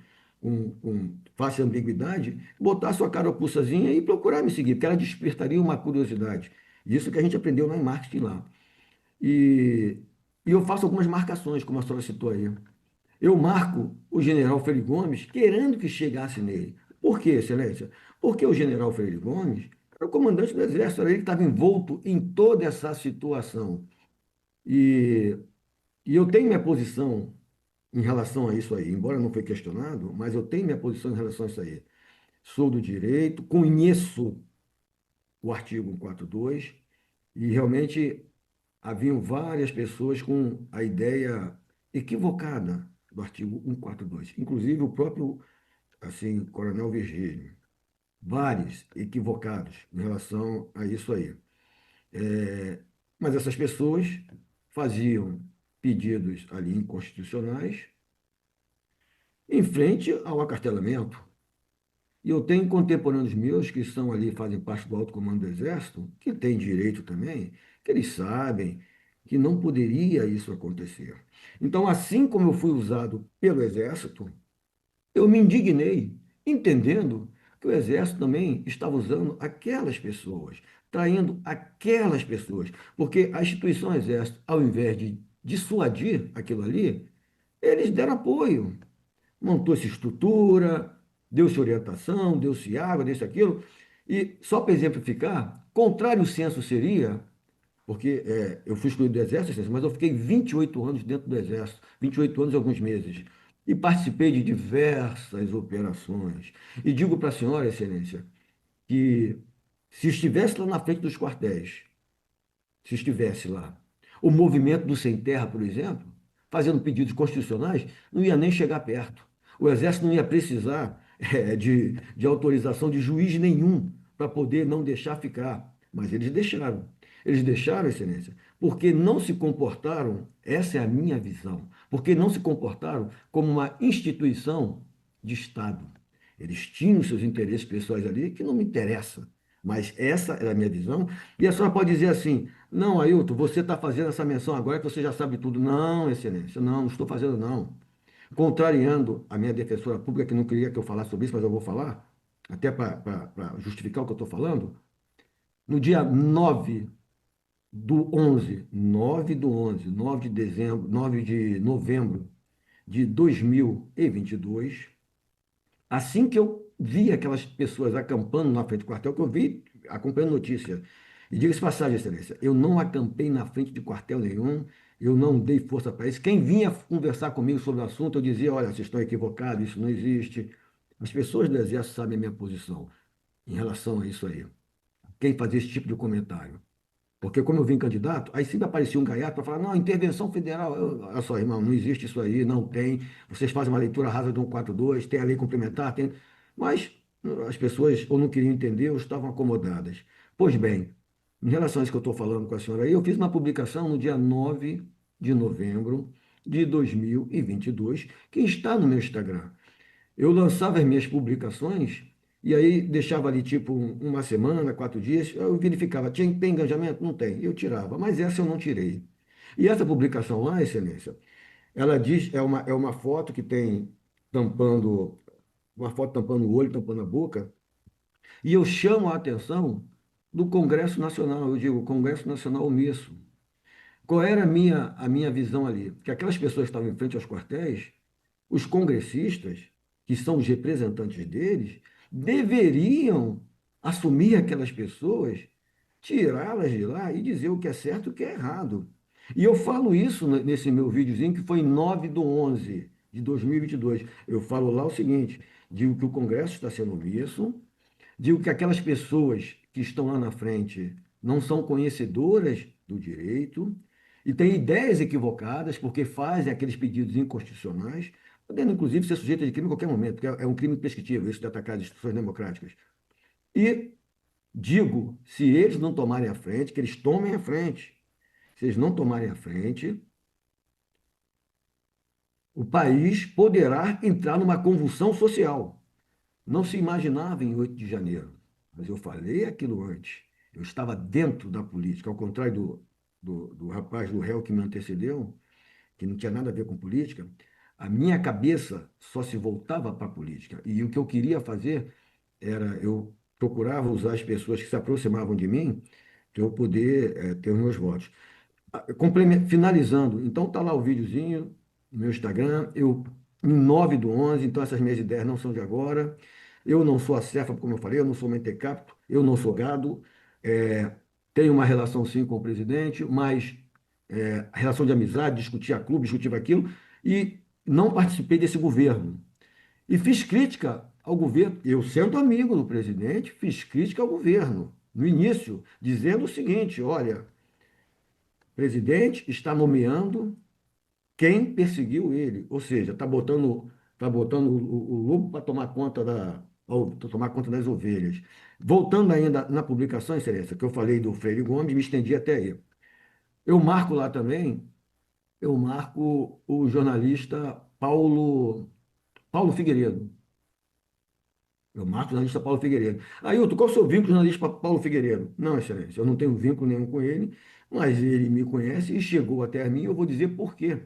fácil ambiguidade, botar a sua carapuçazinha e procurar me seguir, porque ela despertaria uma curiosidade. Isso que a gente aprendeu lá em marketing lá. E, e eu faço algumas marcações, como a senhora citou aí. Eu marco o general Freire Gomes querendo que chegasse nele. Por quê, Excelência? Porque o general Freire Gomes era o comandante do Exército, era ele que estava envolto em toda essa situação. E E eu tenho minha posição em relação a isso aí, embora não foi questionado, mas eu tenho minha posição em relação a isso aí. Sou do direito, conheço o artigo 142 e realmente haviam várias pessoas com a ideia equivocada do artigo 142, inclusive o próprio assim, Coronel Virgílio, vários equivocados em relação a isso aí. É, mas essas pessoas faziam pedidos ali inconstitucionais em frente ao acartelamento. E eu tenho contemporâneos meus que são ali, fazem parte do alto comando do Exército, que têm direito também, que eles sabem que não poderia isso acontecer. Então, assim como eu fui usado pelo Exército, eu me indignei, entendendo que o Exército também estava usando aquelas pessoas, traindo aquelas pessoas, porque a instituição Exército, ao invés de dissuadir aquilo ali, eles deram apoio, montou-se estrutura, deu-se orientação, deu-se água, deu-se aquilo. E, só para exemplificar, contrário senso seria, porque eu fui excluído do Exército, mas eu fiquei 28 anos dentro do Exército, 28 anos e alguns meses, e participei de diversas operações. E digo para a senhora, Excelência, que se estivesse lá na frente dos quartéis, se estivesse lá. O movimento do Sem Terra, por exemplo, fazendo pedidos constitucionais, não ia nem chegar perto. O Exército não ia precisar de autorização de juiz nenhum para poder não deixar ficar. Mas eles deixaram. Eles deixaram, Excelência, porque não se comportaram, essa é a minha visão, porque não se comportaram como uma instituição de Estado. Eles tinham seus interesses pessoais ali, que não me interessa. Mas essa é a minha visão. E a senhora pode dizer assim: não, Ailton, você está fazendo essa menção agora que você já sabe tudo. Não, Excelência, não estou fazendo, não. Contrariando a minha defensora pública, que não queria que eu falasse sobre isso, mas eu vou falar, até para justificar o que eu estou falando. No dia 9 de dezembro, 9 de novembro de 2022, assim que eu vi aquelas pessoas acampando na frente do quartel, que eu vi acompanhando notícia. E diga-se de passagem, Excelência, eu não acampei na frente de quartel nenhum, eu não dei força para isso. Quem vinha conversar comigo sobre o assunto, eu dizia: olha, vocês estão equivocados, isso não existe. As pessoas do Exército sabem a minha posição em relação a isso aí. Quem fazia esse tipo de comentário? Porque como eu vim candidato, aí sempre aparecia um gaiato para falar: não, intervenção federal, olha só, irmão, não existe isso aí, não tem. Vocês fazem uma leitura rasa do 142, tem a lei complementar, tem. Mas as pessoas ou não queriam entender ou estavam acomodadas. Pois bem, em relação a isso que eu estou falando com a senhora aí, eu fiz uma publicação no dia 9 de novembro de 2022, que está no meu Instagram. Eu lançava as minhas publicações e aí deixava ali tipo uma semana, 4 dias, eu verificava, tem engajamento? Não tem, eu tirava, mas essa eu não tirei. E essa publicação lá, Excelência, ela diz, é uma foto que tem tampando, uma foto tampando o olho, tampando a boca, e eu chamo a atenção do Congresso Nacional, eu digo, Congresso Nacional omisso. Qual era a minha visão ali? Que aquelas pessoas que estavam em frente aos quartéis, os congressistas, que são os representantes deles, deveriam assumir aquelas pessoas, tirá-las de lá e dizer o que é certo e o que é errado. E eu falo isso nesse meu videozinho, que foi em 9/11 de 2022. Eu falo lá o seguinte: digo que o Congresso está sendo omisso, digo que aquelas pessoas que estão lá na frente não são conhecedoras do direito e têm ideias equivocadas porque fazem aqueles pedidos inconstitucionais, podendo inclusive ser sujeitas de crime em qualquer momento, porque é um crime prescritível isso de atacar as instituições democráticas. E digo, se eles não tomarem a frente, que eles tomem a frente. Se eles não tomarem a frente, o país poderá entrar numa convulsão social. Não se imaginava em 8 de janeiro, mas eu falei aquilo antes. Eu estava dentro da política, ao contrário do rapaz, do réu que me antecedeu, que não tinha nada a ver com política. A minha cabeça só se voltava para a política. E o que eu queria fazer era, eu procurava usar as pessoas que se aproximavam de mim para eu poder ter os meus votos. Finalizando, então tá lá o videozinho no meu Instagram, eu em 9/11, então essas minhas ideias não são de agora, eu não sou acéfalo, como eu falei, eu não sou mentecapto, eu não sou gado, tenho uma relação sim com o presidente, mas a relação de amizade, discutia clube, discutia aquilo, e não participei desse governo. E fiz crítica ao governo. Eu, sendo amigo do presidente, fiz crítica ao governo, no início, dizendo o seguinte: olha, o presidente está nomeando quem perseguiu ele, ou seja, tá botando o lobo para tomar conta tomar conta das ovelhas. Voltando ainda na publicação, Excelência, que eu falei do Freire Gomes, me estendi até aí. Eu marco lá também, eu marco o jornalista Paulo Figueiredo. Eu marco o jornalista Paulo Figueiredo. Ailton, qual é o seu vínculo com o jornalista Paulo Figueiredo? Não, Excelência, eu não tenho vínculo nenhum com ele, mas ele me conhece e chegou até a mim, eu vou dizer por quê.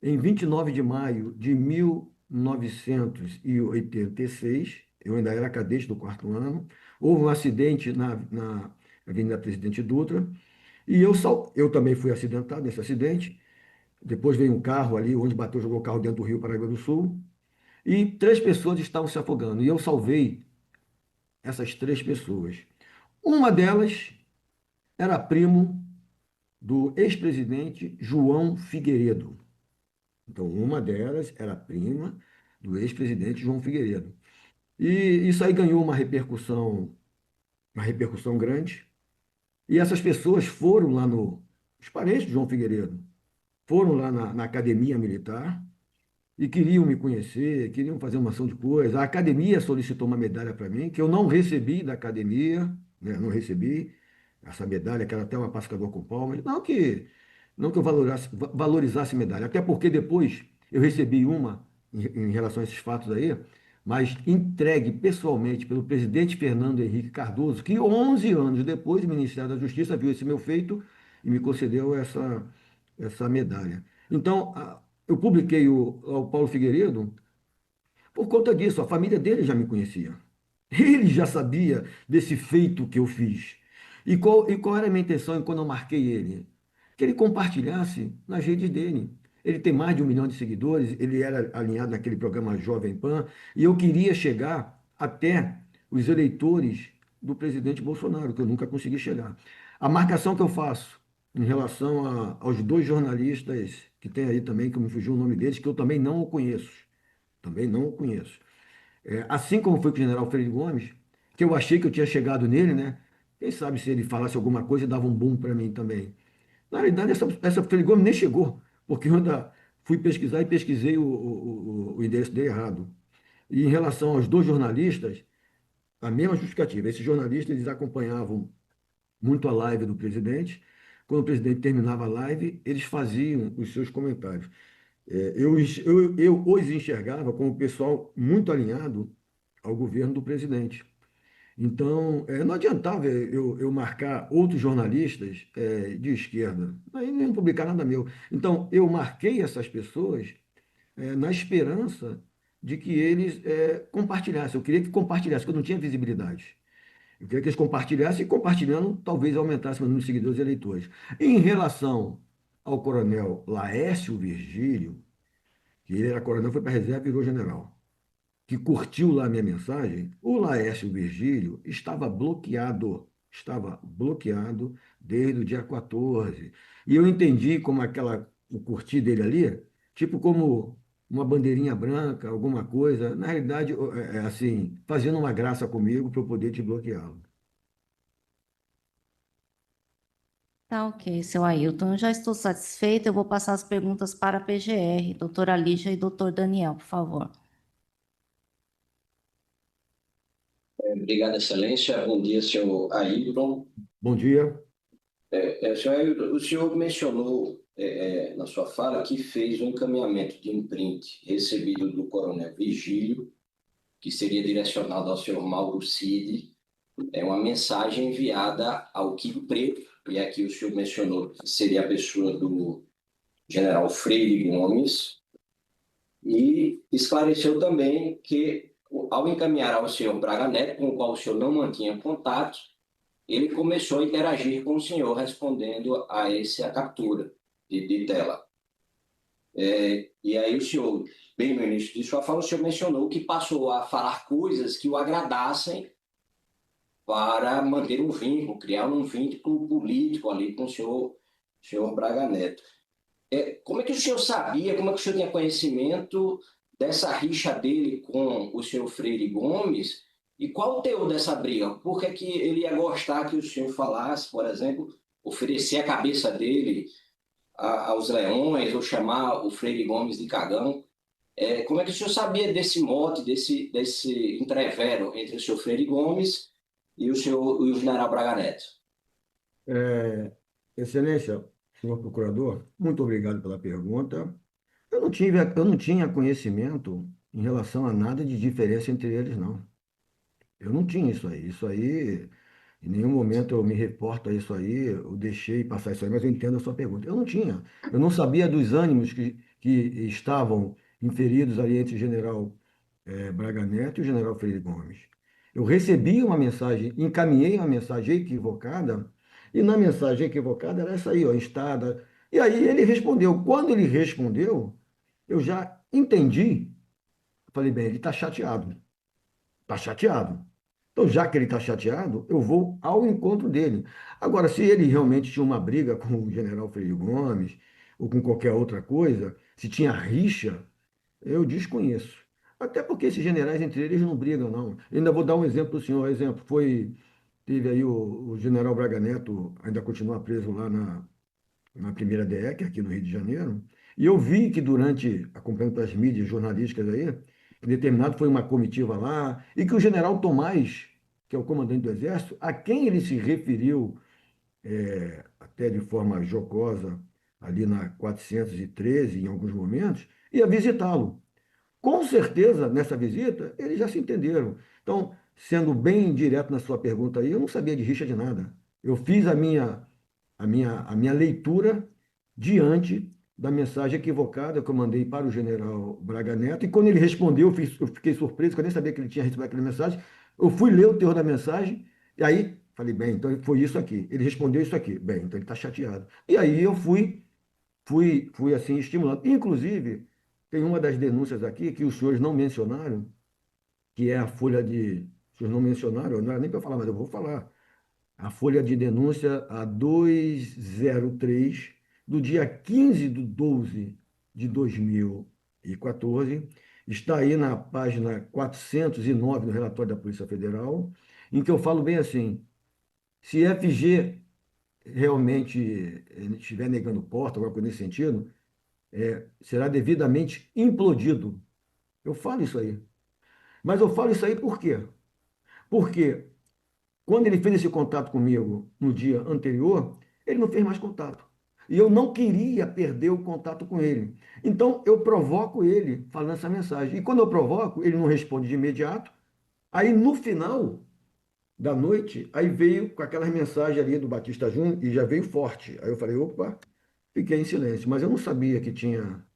Em 29 de maio de 1986, eu ainda era cadete do quarto ano, houve um acidente na Avenida Presidente Dutra, e eu também fui acidentado nesse acidente. Depois veio um carro ali, onde bateu, jogou o carro dentro do Rio Paraíba do Sul, e 3 pessoas estavam se afogando, e eu salvei essas 3 pessoas. Uma delas era primo do ex-presidente João Figueiredo. Então, uma delas era prima do ex-presidente João Figueiredo. E isso aí ganhou uma repercussão grande. E essas pessoas foram lá os parentes de João Figueiredo, foram lá na academia militar e queriam me conhecer, queriam fazer uma ação de coisa. A academia solicitou uma medalha para mim, que eu não recebi da academia, né? Não recebi essa medalha, que era até uma pacificador com palmas. Não que eu valorizasse medalha, até porque depois eu recebi uma em relação a esses fatos aí, mas entregue pessoalmente pelo presidente Fernando Henrique Cardoso, que 11 anos depois, o Ministério da Justiça viu esse meu feito e me concedeu essa medalha. Então, eu publiquei o Paulo Figueiredo por conta disso. A família dele já me conhecia. Ele já sabia desse feito que eu fiz. E qual era a minha intenção quando eu marquei ele? Que ele compartilhasse nas redes dele. Ele tem mais de 1 milhão de seguidores, ele era alinhado naquele programa Jovem Pan, e eu queria chegar até os eleitores do presidente Bolsonaro, que eu nunca consegui chegar. A marcação que eu faço em relação aos 2 jornalistas que tem aí também, que me fugiu o nome deles, que eu também não o conheço. Também não o conheço. Assim como foi com o general Freire Gomes, que eu achei que eu tinha chegado nele, né? Quem sabe se ele falasse alguma coisa, dava um boom para mim também. Na realidade, essa Freire Gomes nem chegou, porque eu ainda fui pesquisar e pesquisei o endereço dele errado. E em relação aos 2 jornalistas, a mesma justificativa. Esses jornalistas, eles acompanhavam muito a live do presidente. Quando o presidente terminava a live, eles faziam os seus comentários. Eu os enxergava como pessoal muito alinhado ao governo do presidente. Então, não adiantava eu marcar outros jornalistas de esquerda, aí nem publicar nada meu. Então, eu marquei essas pessoas na esperança de que eles compartilhassem. Eu queria que compartilhassem, porque eu não tinha visibilidade. Eu queria que eles compartilhassem e, compartilhando, talvez aumentasse o número de seguidores e eleitores. Em relação ao coronel Laércio Virgílio, que ele era coronel, foi para a reserva e virou general, que curtiu lá a minha mensagem, o Laércio Virgílio estava bloqueado desde o dia 14. E eu entendi como o curtir dele ali, tipo como uma bandeirinha branca, alguma coisa, na realidade, assim, fazendo uma graça comigo para eu poder te bloqueá-lo. Tá ok, seu Ailton. Eu já estou satisfeita. Eu vou passar as perguntas para a PGR, doutora Lígia e doutor Daniel, por favor. Obrigado, Excelência. Bom dia, senhor Ailton. Bom dia. Senhor Ailton, o senhor mencionou na sua fala que fez um encaminhamento de imprint recebido do coronel Virgílio, que seria direcionado ao senhor Mauro Cid, uma mensagem enviada ao Quico Preto, e aqui o senhor mencionou que seria a pessoa do general Freire Gomes, e esclareceu também que, ao encaminhar ao senhor Braga Neto, com o qual o senhor não mantinha contato, ele começou a interagir com o senhor, respondendo a essa captura de tela. E aí o senhor, bem no início de sua fala, o senhor mencionou que passou a falar coisas que o agradassem para manter um vínculo, criar um vínculo político ali com o senhor senhor Braga Neto. Como é que o senhor sabia, como é que o senhor tinha conhecimento dessa rixa dele com o senhor Freire Gomes e qual o teor dessa briga? Por que que ele ia gostar que o senhor falasse, por exemplo, oferecer a cabeça dele aos leões ou chamar o Freire Gomes de cagão? Como é que o senhor sabia desse mote, desse entrevero entre o senhor Freire Gomes e o general Braga Neto? Excelência, senhor procurador, muito obrigado pela pergunta. Eu não tinha conhecimento em relação a nada de diferença entre eles, não. Eu não tinha isso aí. Isso aí, em nenhum momento eu me reporto a isso aí, eu deixei passar isso aí, mas eu entendo a sua pergunta. Eu não tinha. Eu não sabia dos ânimos que estavam inferidos ali entre o general Braga Neto e o general Freire Gomes. Eu recebi uma mensagem, encaminhei uma mensagem equivocada, e na mensagem equivocada era essa aí, ó, instada. E aí ele respondeu. Quando ele respondeu, eu já entendi. Falei, bem, ele está chateado. Está chateado. Então, já que ele está chateado, eu vou ao encontro dele. Agora, se ele realmente tinha uma briga com o general Freire Gomes, ou com qualquer outra coisa, se tinha rixa, eu desconheço. Até porque esses generais entre eles não brigam, não. Eu ainda vou dar um exemplo para o senhor. Exemplo, teve aí o general Braga Neto, ainda continua preso lá na primeira DEC, aqui no Rio de Janeiro, e eu vi que durante, acompanhando pelas mídias jornalísticas aí, que determinado foi uma comitiva lá, e que o general Tomás, que é o comandante do Exército, a quem ele se referiu, até de forma jocosa, ali na 413, em alguns momentos, ia visitá-lo. Com certeza, nessa visita, eles já se entenderam. Então, sendo bem direto na sua pergunta aí, eu não sabia de rixa de nada. Eu fiz a minha leitura diante da mensagem equivocada que eu mandei para o general Braga Neto, e quando ele respondeu, eu fiquei surpreso, porque eu nem sabia que ele tinha recebido aquela mensagem. Eu fui ler o teor da mensagem, e aí falei, bem, então foi isso aqui. Ele respondeu isso aqui. Bem, então ele está chateado. E aí eu fui assim, estimulando. Inclusive, tem uma das denúncias aqui que os senhores não mencionaram, que é a folha de. Os senhores não mencionaram, não era nem para falar, mas eu vou falar. A folha de denúncia A203, do dia 15 de 12 de 2014, está aí na página 409 do relatório da Polícia Federal, em que eu falo bem assim: se FG realmente estiver negando porta, alguma coisa nesse sentido, será devidamente implodido. Eu falo isso aí. Mas eu falo isso aí por quê? Porque quando ele fez esse contato comigo no dia anterior, ele não fez mais contato. E eu não queria perder o contato com ele. Então eu provoco ele falando essa mensagem. E quando eu provoco, ele não responde de imediato. Aí no final da noite, aí veio com aquelas mensagens ali do Batista Júnior e já veio forte. Aí eu falei, opa, fiquei em silêncio. Mas eu não sabia que tinha.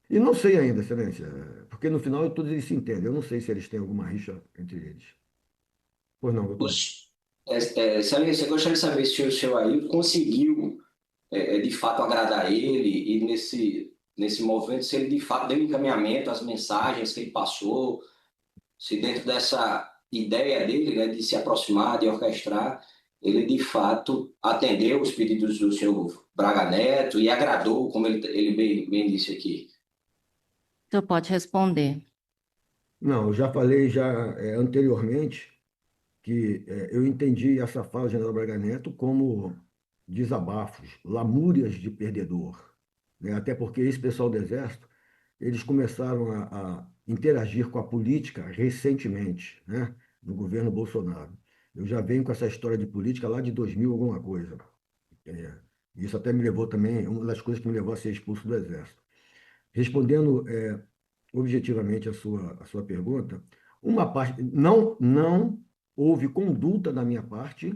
E não sei ainda, Excelência, porque no final todos eles se entendem. Eu não sei se eles têm alguma rixa entre eles. Pois não, doutor. Excelência, eu gostaria de saber se o senhor Ailton conseguiu, de fato, agradar ele e nesse movimento, se ele de fato deu encaminhamento às mensagens que ele passou, se dentro dessa ideia dele, né, de se aproximar, de orquestrar, ele de fato atendeu os pedidos do senhor Braga Neto e agradou, como ele bem disse aqui. O senhor pode responder. Não, eu já falei anteriormente que eu entendi essa fala do general Braga Neto como desabafos, lamúrias de perdedor, né? Até porque esse pessoal do Exército, eles começaram a interagir com a política recentemente, né? No governo Bolsonaro. Eu já venho com essa história de política lá de 2000 alguma coisa. É, isso até me levou também, uma das coisas que me levou a ser expulso do Exército. Respondendo objetivamente a sua pergunta, uma parte, não houve conduta da minha parte,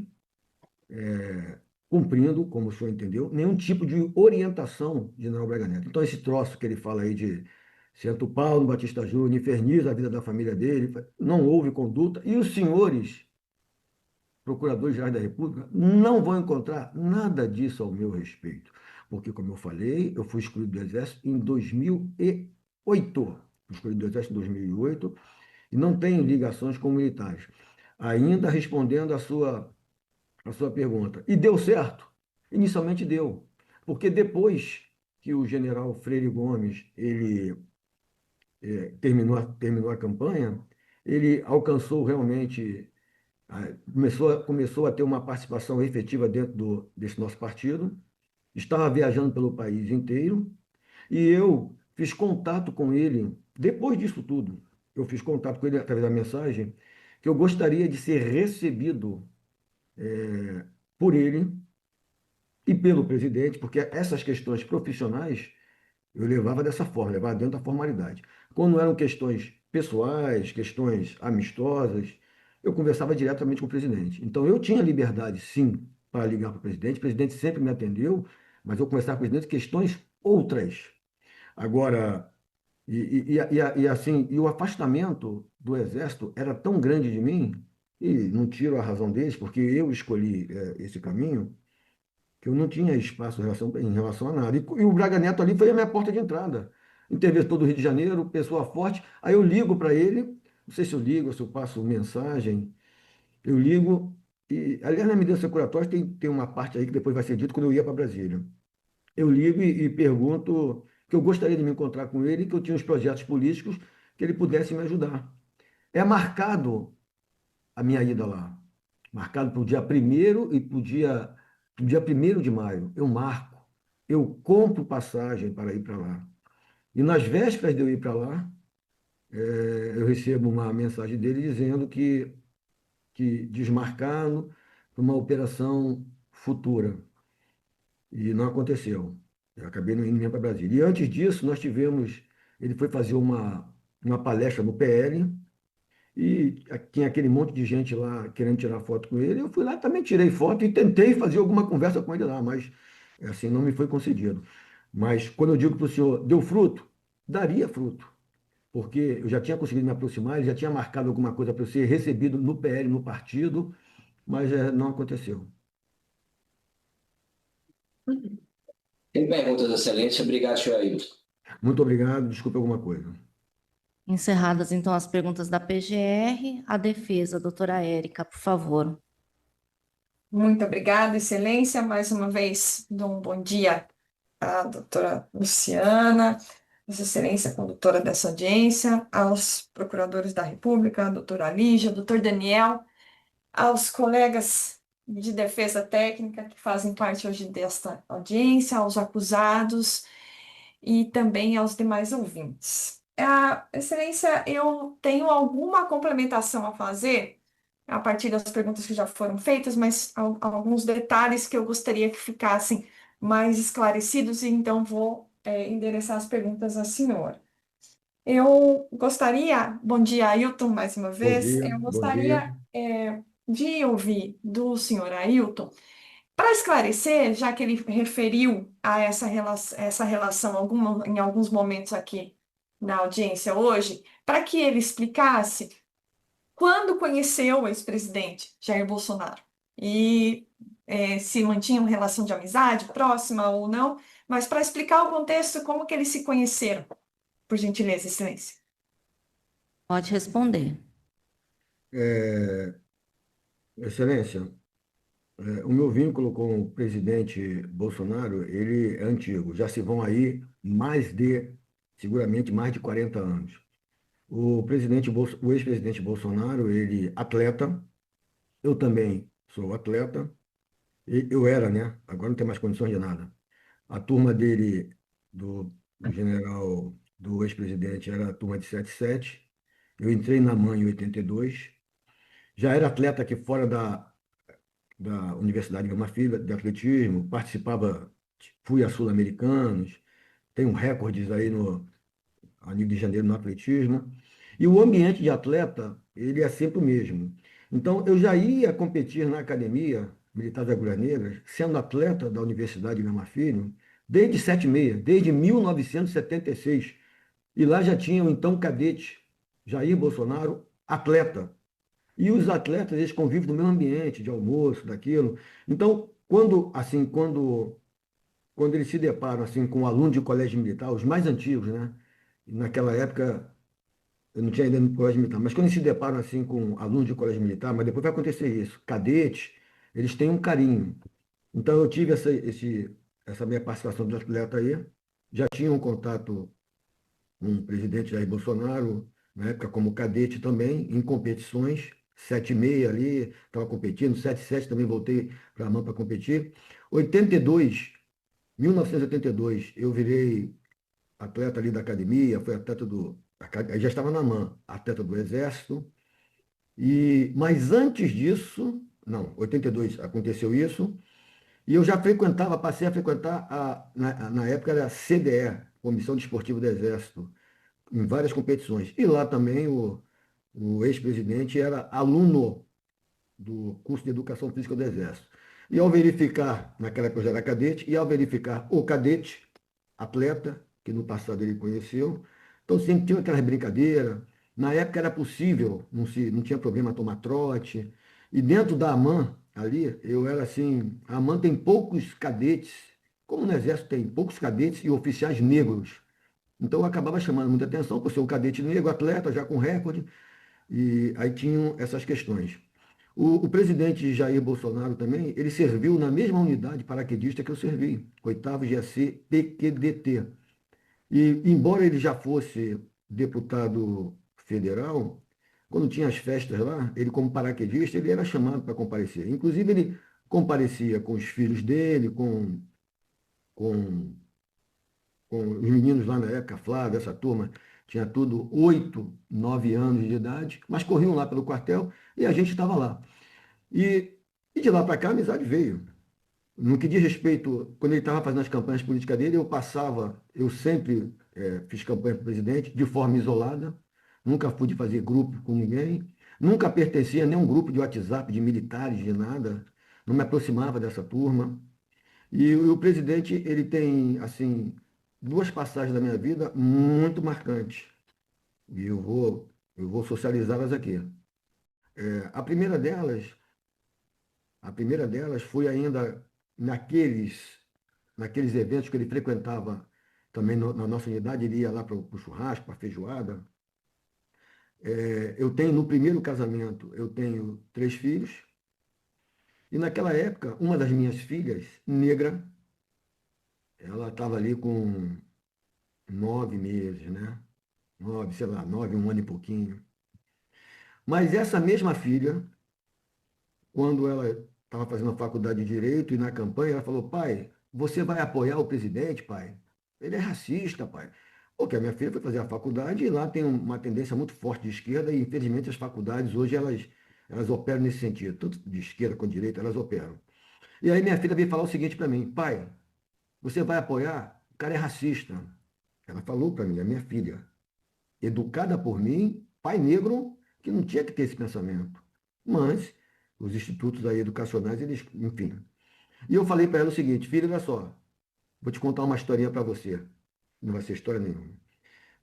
cumprindo, como o senhor entendeu, nenhum tipo de orientação de General Braga Neto. Então, esse troço que ele fala aí de senta o pau no Batista Júnior, inferniza a vida da família dele, não houve conduta, e os senhores procuradores-gerais da República não vão encontrar nada disso ao meu respeito. Porque, como eu falei, eu fui excluído do Exército em 2008. Fui excluído do Exército em 2008 e não tenho ligações com militares. Ainda respondendo a sua pergunta. E deu certo? Inicialmente deu. porque depois que o general Freire Gomes ele terminou a campanha, ele alcançou realmente, começou a ter uma participação efetiva dentro desse nosso partido, estava viajando pelo país inteiro, e eu fiz contato com ele, depois disso tudo, eu fiz contato com ele através da mensagem, que eu gostaria de ser recebido por ele e pelo presidente, porque essas questões profissionais eu levava dessa forma, levava dentro da formalidade. Quando eram questões pessoais, questões amistosas, eu conversava diretamente com o presidente. Então, eu tinha liberdade, sim, para ligar para o presidente sempre me atendeu, mas eu conversava com o presidente questões outras. Agora, assim, e o afastamento do Exército era tão grande de mim, e não tiro a razão deles, porque eu escolhi esse caminho, que eu não tinha espaço em relação a nada. E o Braga Neto ali foi a minha porta de entrada. Interventor do Rio de Janeiro, pessoa forte. Aí eu ligo para ele, não sei se eu ligo, se eu passo mensagem, eu ligo. E, aliás, na medida securatória tem uma parte aí que depois vai ser dito quando eu ia para Brasília. Eu ligo e pergunto que eu gostaria de me encontrar com ele, que eu tinha uns projetos políticos que ele pudesse me ajudar. É marcado a minha ida lá, marcado para o dia primeiro e para o dia 1º de maio. Eu marco, eu compro passagem para ir para lá. E nas vésperas de eu ir para lá, eu recebo uma mensagem dele dizendo que desmarcaram para uma operação futura. E não aconteceu. Eu acabei não indo mesmo para Brasília. E antes disso, ele foi fazer uma palestra no PL, e tinha aquele monte de gente lá querendo tirar foto com ele. Eu fui lá, também tirei foto e tentei fazer alguma conversa com ele lá, mas assim não me foi concedido. Mas quando eu digo para o senhor, deu fruto? Daria fruto, porque eu já tinha conseguido me aproximar, ele já tinha marcado alguma coisa para eu ser recebido no PL, no partido, mas não aconteceu. Tem perguntas, Excelência? Obrigado, senhor Ailton. Muito obrigado, desculpe alguma coisa. Encerradas, então, as perguntas da PGR. A defesa, doutora Érica, por favor. Muito obrigada, Excelência. Mais uma vez, dou um bom dia à doutora Luciana, Vossa Excelência, condutora dessa audiência, aos procuradores da República, a doutora Lígia, doutor Daniel, aos colegas de defesa técnica que fazem parte hoje desta audiência, aos acusados e também aos demais ouvintes. Excelência, eu tenho alguma complementação a fazer a partir das perguntas que já foram feitas, mas alguns detalhes que eu gostaria que ficassem mais esclarecidos, e então vou endereçar as perguntas à senhora. Eu gostaria, bom dia, Ailton, mais uma Bom vez, dia, eu bom dia. gostaria de ouvir do senhor Ailton, para esclarecer, já que ele referiu a essa relação em alguns momentos aqui na audiência hoje, para que ele explicasse quando conheceu o ex-presidente Jair Bolsonaro e se mantinham relação de amizade próxima ou não, mas para explicar o contexto, como que eles se conheceram, por gentileza, Excelência. Pode responder. Excelência, o meu vínculo com o presidente Bolsonaro, ele é antigo, já se vão aí seguramente mais de 40 anos. O ex-presidente Bolsonaro, ele atleta, eu também sou atleta, eu era, né? Agora não tem mais condições de nada. A turma dele, do general, do ex-presidente, era a turma de 77. Eu entrei na MAN em 82. Já era atleta aqui fora da Universidade Gama Filho, de atletismo, participava, fui a Sul-Americanos, tenho recordes aí a nível de janeiro no atletismo. E o ambiente de atleta, ele é sempre o mesmo. Então, eu já ia competir na Academia Militar de Agulhas Negras, sendo atleta da Universidade Gama Filho, desde 76, desde 1976. E lá já tinha o então cadete Jair Bolsonaro, atleta. E os atletas, eles convivem no mesmo ambiente, de almoço, daquilo. Então, quando eles se deparam assim, com um aluno de colégio militar, os mais antigos, né? E naquela época, eu não tinha ainda no colégio militar, mas quando eles se deparam assim, com alunos de colégio militar, mas depois vai acontecer isso, cadetes, eles têm um carinho. Então, eu tive essa minha participação de atleta aí. Já tinha um contato com o presidente Jair Bolsonaro, na época como cadete também, em competições, 7,6 ali, estava competindo, 7,7 também voltei para a AMAN para competir. 82, 1982, eu virei atleta ali da academia, fui atleta aí já estava na AMAN, atleta do Exército. Mas antes disso, não, 82 aconteceu isso, e eu já frequentava, passei a frequentar, na época era a CDE, Comissão Desportiva do Exército, em várias competições. E lá também o ex-presidente era aluno do curso de Educação Física do Exército. E ao verificar, naquela época eu já era cadete, e ao verificar o cadete, atleta, que no passado ele conheceu, então sempre tinha aquelas brincadeiras. Na época era possível, não tinha problema tomar trote. E dentro da AMAN, ali, eu era assim, a AMAN tem poucos cadetes, como no Exército tem poucos cadetes e oficiais negros. Então eu acabava chamando muita atenção por ser um cadete negro, atleta, já com recorde, e aí tinham essas questões. O presidente Jair Bolsonaro também, ele serviu na mesma unidade paraquedista que eu servi, 8º GAC PQDT. E embora ele já fosse deputado federal, quando tinha as festas lá, ele como paraquedista, ele era chamado para comparecer. Inclusive ele comparecia com os filhos dele, com os meninos lá na época, Flávio, essa turma, tinha tudo 8, 9 anos de idade, mas corriam lá pelo quartel e a gente estava lá. E de lá para cá a amizade veio. No que diz respeito, quando ele estava fazendo as campanhas políticas dele, eu sempre fiz campanha para o presidente de forma isolada, nunca fui de fazer grupo com ninguém, nunca pertencia a nenhum grupo de WhatsApp, de militares, de nada, não me aproximava dessa turma. E o presidente, ele tem, assim, duas passagens da minha vida muito marcantes. E eu vou socializá-las aqui. A primeira delas, foi ainda naqueles eventos que ele frequentava também na nossa unidade, ele ia lá para o churrasco, para a feijoada. Eu tenho, no primeiro casamento, eu tenho 3 filhos. E naquela época, uma das minhas filhas, negra, ela estava ali com 9 meses, né? 9, sei lá, 9, um ano e pouquinho. Mas essa mesma filha, quando ela estava fazendo a faculdade de Direito e na campanha, ela falou: pai, você vai apoiar o presidente, pai? Ele é racista, pai. Porque a minha filha foi fazer a faculdade e lá tem uma tendência muito forte de esquerda e, infelizmente, as faculdades hoje, elas operam nesse sentido. Tanto de esquerda quanto de direita, elas operam. E aí minha filha veio falar o seguinte para mim: pai, você vai apoiar? O cara é racista. Ela falou para mim, a minha filha, educada por mim, pai negro, que não tinha que ter esse pensamento. Mas os institutos aí educacionais, eles, enfim. E eu falei para ela o seguinte: filha, olha só, vou te contar uma historinha para você. Não vai ser história nenhuma.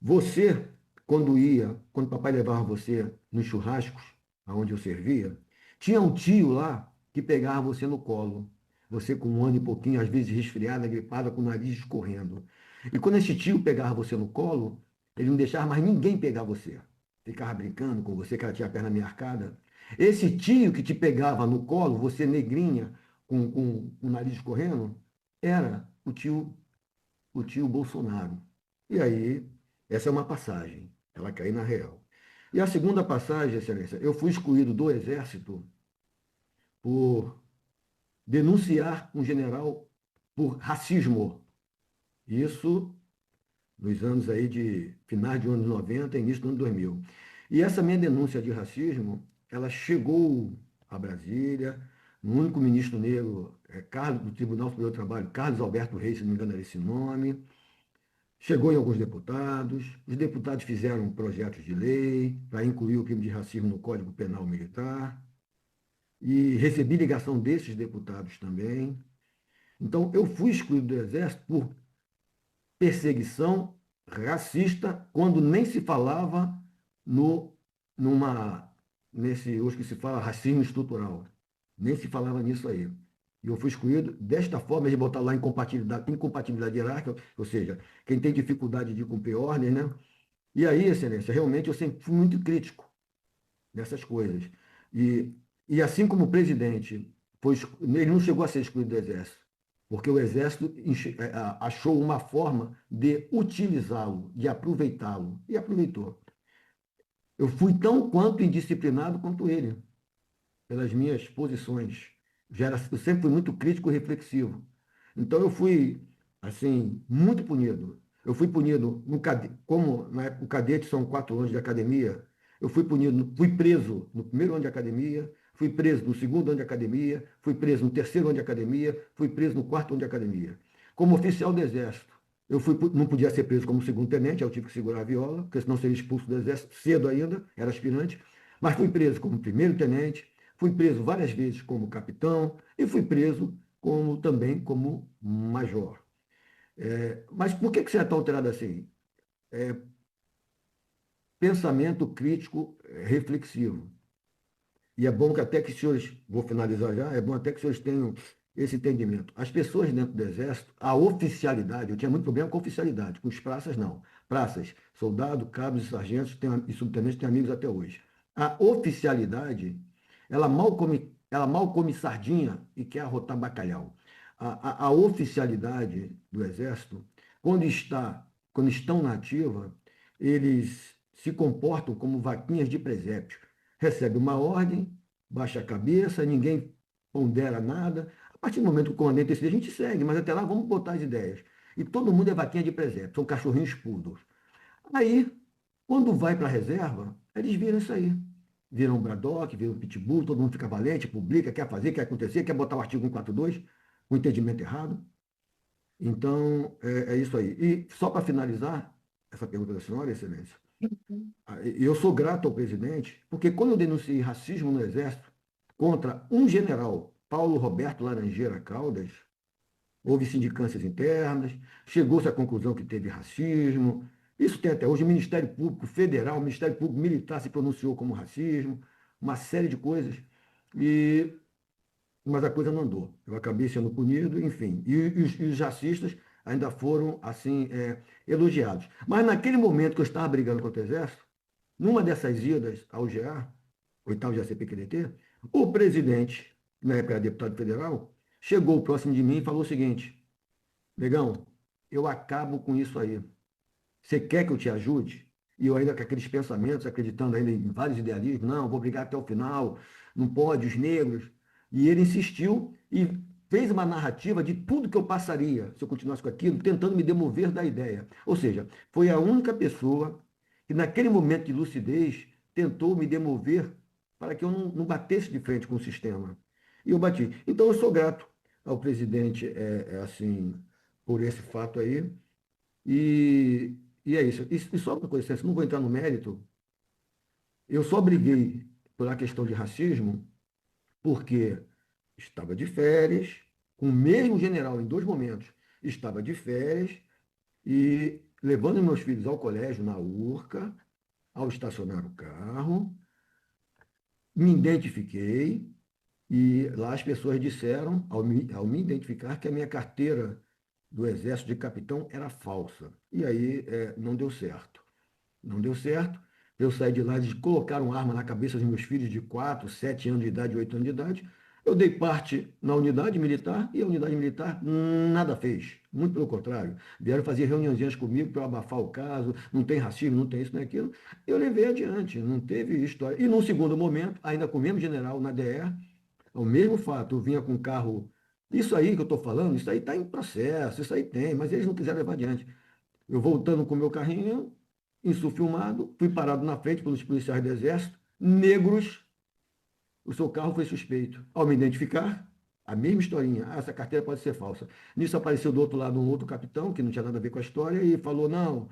Você, quando papai levava você nos churrascos, aonde eu servia, tinha um tio lá que pegava você no colo. Você com um ano e pouquinho, às vezes resfriada, gripada, com o nariz escorrendo. E quando esse tio pegava você no colo, ele não deixava mais ninguém pegar você. Ficava brincando com você, que ela tinha a perna meio arcada. Esse tio que te pegava no colo, você negrinha, com o nariz escorrendo, era o tio Bolsonaro. E aí, essa é uma passagem, ela cai na real. E a segunda passagem, Excelência, eu fui excluído do Exército por denunciar um general por racismo. Isso nos anos aí de finais de anos 90, início do ano 2000. E essa minha denúncia de racismo, ela chegou a Brasília, o único ministro negro, Carlos, do Tribunal Superior do Trabalho, Carlos Alberto Reis, se não me engano era esse nome, chegou em alguns deputados, os deputados fizeram projetos de lei para incluir o crime de racismo no Código Penal Militar, e recebi ligação desses deputados também. Então, eu fui excluído do Exército por perseguição racista, quando nem se falava no, nesse, hoje que se fala racismo estrutural. Nem se falava nisso aí. E eu fui excluído desta forma de botar lá incompatibilidade hierárquica, ou seja, quem tem dificuldade de cumprir ordens, né? E aí, Excelência, realmente eu sempre fui muito crítico nessas coisas. E assim como o presidente, ele não chegou a ser excluído do Exército, porque o Exército achou uma forma de utilizá-lo, de aproveitá-lo, e aproveitou. Eu fui tão quanto indisciplinado quanto ele, pelas minhas posições. Eu sempre fui muito crítico e reflexivo. Então eu fui, assim, muito punido. Eu fui punido, como na época o cadete são 4 anos de academia, eu fui punido, fui preso no primeiro ano de academia, fui preso no segundo ano de academia, fui preso no terceiro ano de academia, fui preso no quarto ano de academia. Como oficial do Exército, não podia ser preso como segundo tenente, eu tive que segurar a viola, porque senão seria expulso do Exército cedo ainda, era aspirante, mas fui preso como primeiro tenente, fui preso várias vezes como capitão e fui preso também como major. Mas por que você é tão alterado assim? Pensamento crítico reflexivo. E é bom que até que os senhores, vou finalizar já, é bom até que os senhores tenham esse entendimento. As pessoas dentro do Exército, a oficialidade, eu tinha muito problema com a oficialidade, com os praças não. Praças, soldado, cabos e sargentos e subtenentes têm amigos até hoje. A oficialidade, ela mal come sardinha e quer arrotar bacalhau. A oficialidade do Exército, quando estão na ativa, eles se comportam como vaquinhas de presépio. Recebe uma ordem, baixa a cabeça, ninguém pondera nada. A partir do momento que o comandante decide, a gente segue, mas até lá vamos botar as ideias. E todo mundo é vaquinha de presépio, são cachorrinhos puros. Aí, quando vai para a reserva, eles viram isso aí. Viram o Braddock, viram o Pitbull, todo mundo fica valente, publica, quer fazer, quer acontecer, quer botar o artigo 142, com entendimento errado. Então, é isso aí. E só para finalizar essa pergunta da senhora, Excelência, eu sou grato ao presidente, porque quando eu denunciei racismo no Exército contra um general, Paulo Roberto Laranjeira Caldas, houve sindicâncias internas, chegou-se à conclusão que teve racismo. Isso tem até hoje o Ministério Público Federal, o Ministério Público Militar se pronunciou como racismo, uma série de coisas. Mas a coisa não andou. Eu acabei sendo punido, enfim. E os racistas ainda foram, assim, elogiados. Mas naquele momento que eu estava brigando contra o Exército, numa dessas idas ao GA, 8º GACP-QDT, o presidente, na época era deputado federal, chegou próximo de mim e falou o seguinte: Negão, eu acabo com isso aí. Você quer que eu te ajude? E eu ainda com aqueles pensamentos, acreditando ainda em vários idealismos, não, vou brigar até o final, não pode, os negros. E ele insistiu e fez uma narrativa de tudo que eu passaria se eu continuasse com aquilo, tentando me demover da ideia. Ou seja, foi a única pessoa que naquele momento de lucidez tentou me demover para que eu não batesse de frente com o sistema. E eu bati. Então eu sou grato ao presidente, assim, por esse fato aí. E, e é isso. E só uma coisa, não vou entrar no mérito, eu só briguei pela questão de racismo porque estava de férias, com o mesmo general em 2 momentos, estava de férias e levando meus filhos ao colégio na Urca, ao estacionar o carro, me identifiquei e lá as pessoas disseram, ao me identificar, que a minha carteira do Exército de capitão era falsa. E aí não deu certo. Não deu certo. Eu saí de lá, eles colocaram arma na cabeça dos meus filhos de 4, 7 anos de idade, 8 anos de idade. Eu dei parte na unidade militar e a unidade militar nada fez. Muito pelo contrário. Vieram fazer reuniões comigo para abafar o caso. Não tem racismo, não tem isso, não tem aquilo. Eu levei adiante, não teve história. E num segundo momento, ainda com o mesmo general na DR, o mesmo fato, eu vinha com um carro. Isso aí que eu estou falando, isso aí está em processo, isso aí tem, mas eles não quiseram levar adiante. Eu voltando com o meu carrinho, insufilmado, fui parado na frente pelos policiais do Exército, negros, o seu carro foi suspeito. Ao me identificar, a mesma historinha, essa carteira pode ser falsa. Nisso apareceu do outro lado um outro capitão, que não tinha nada a ver com a história, e falou, não,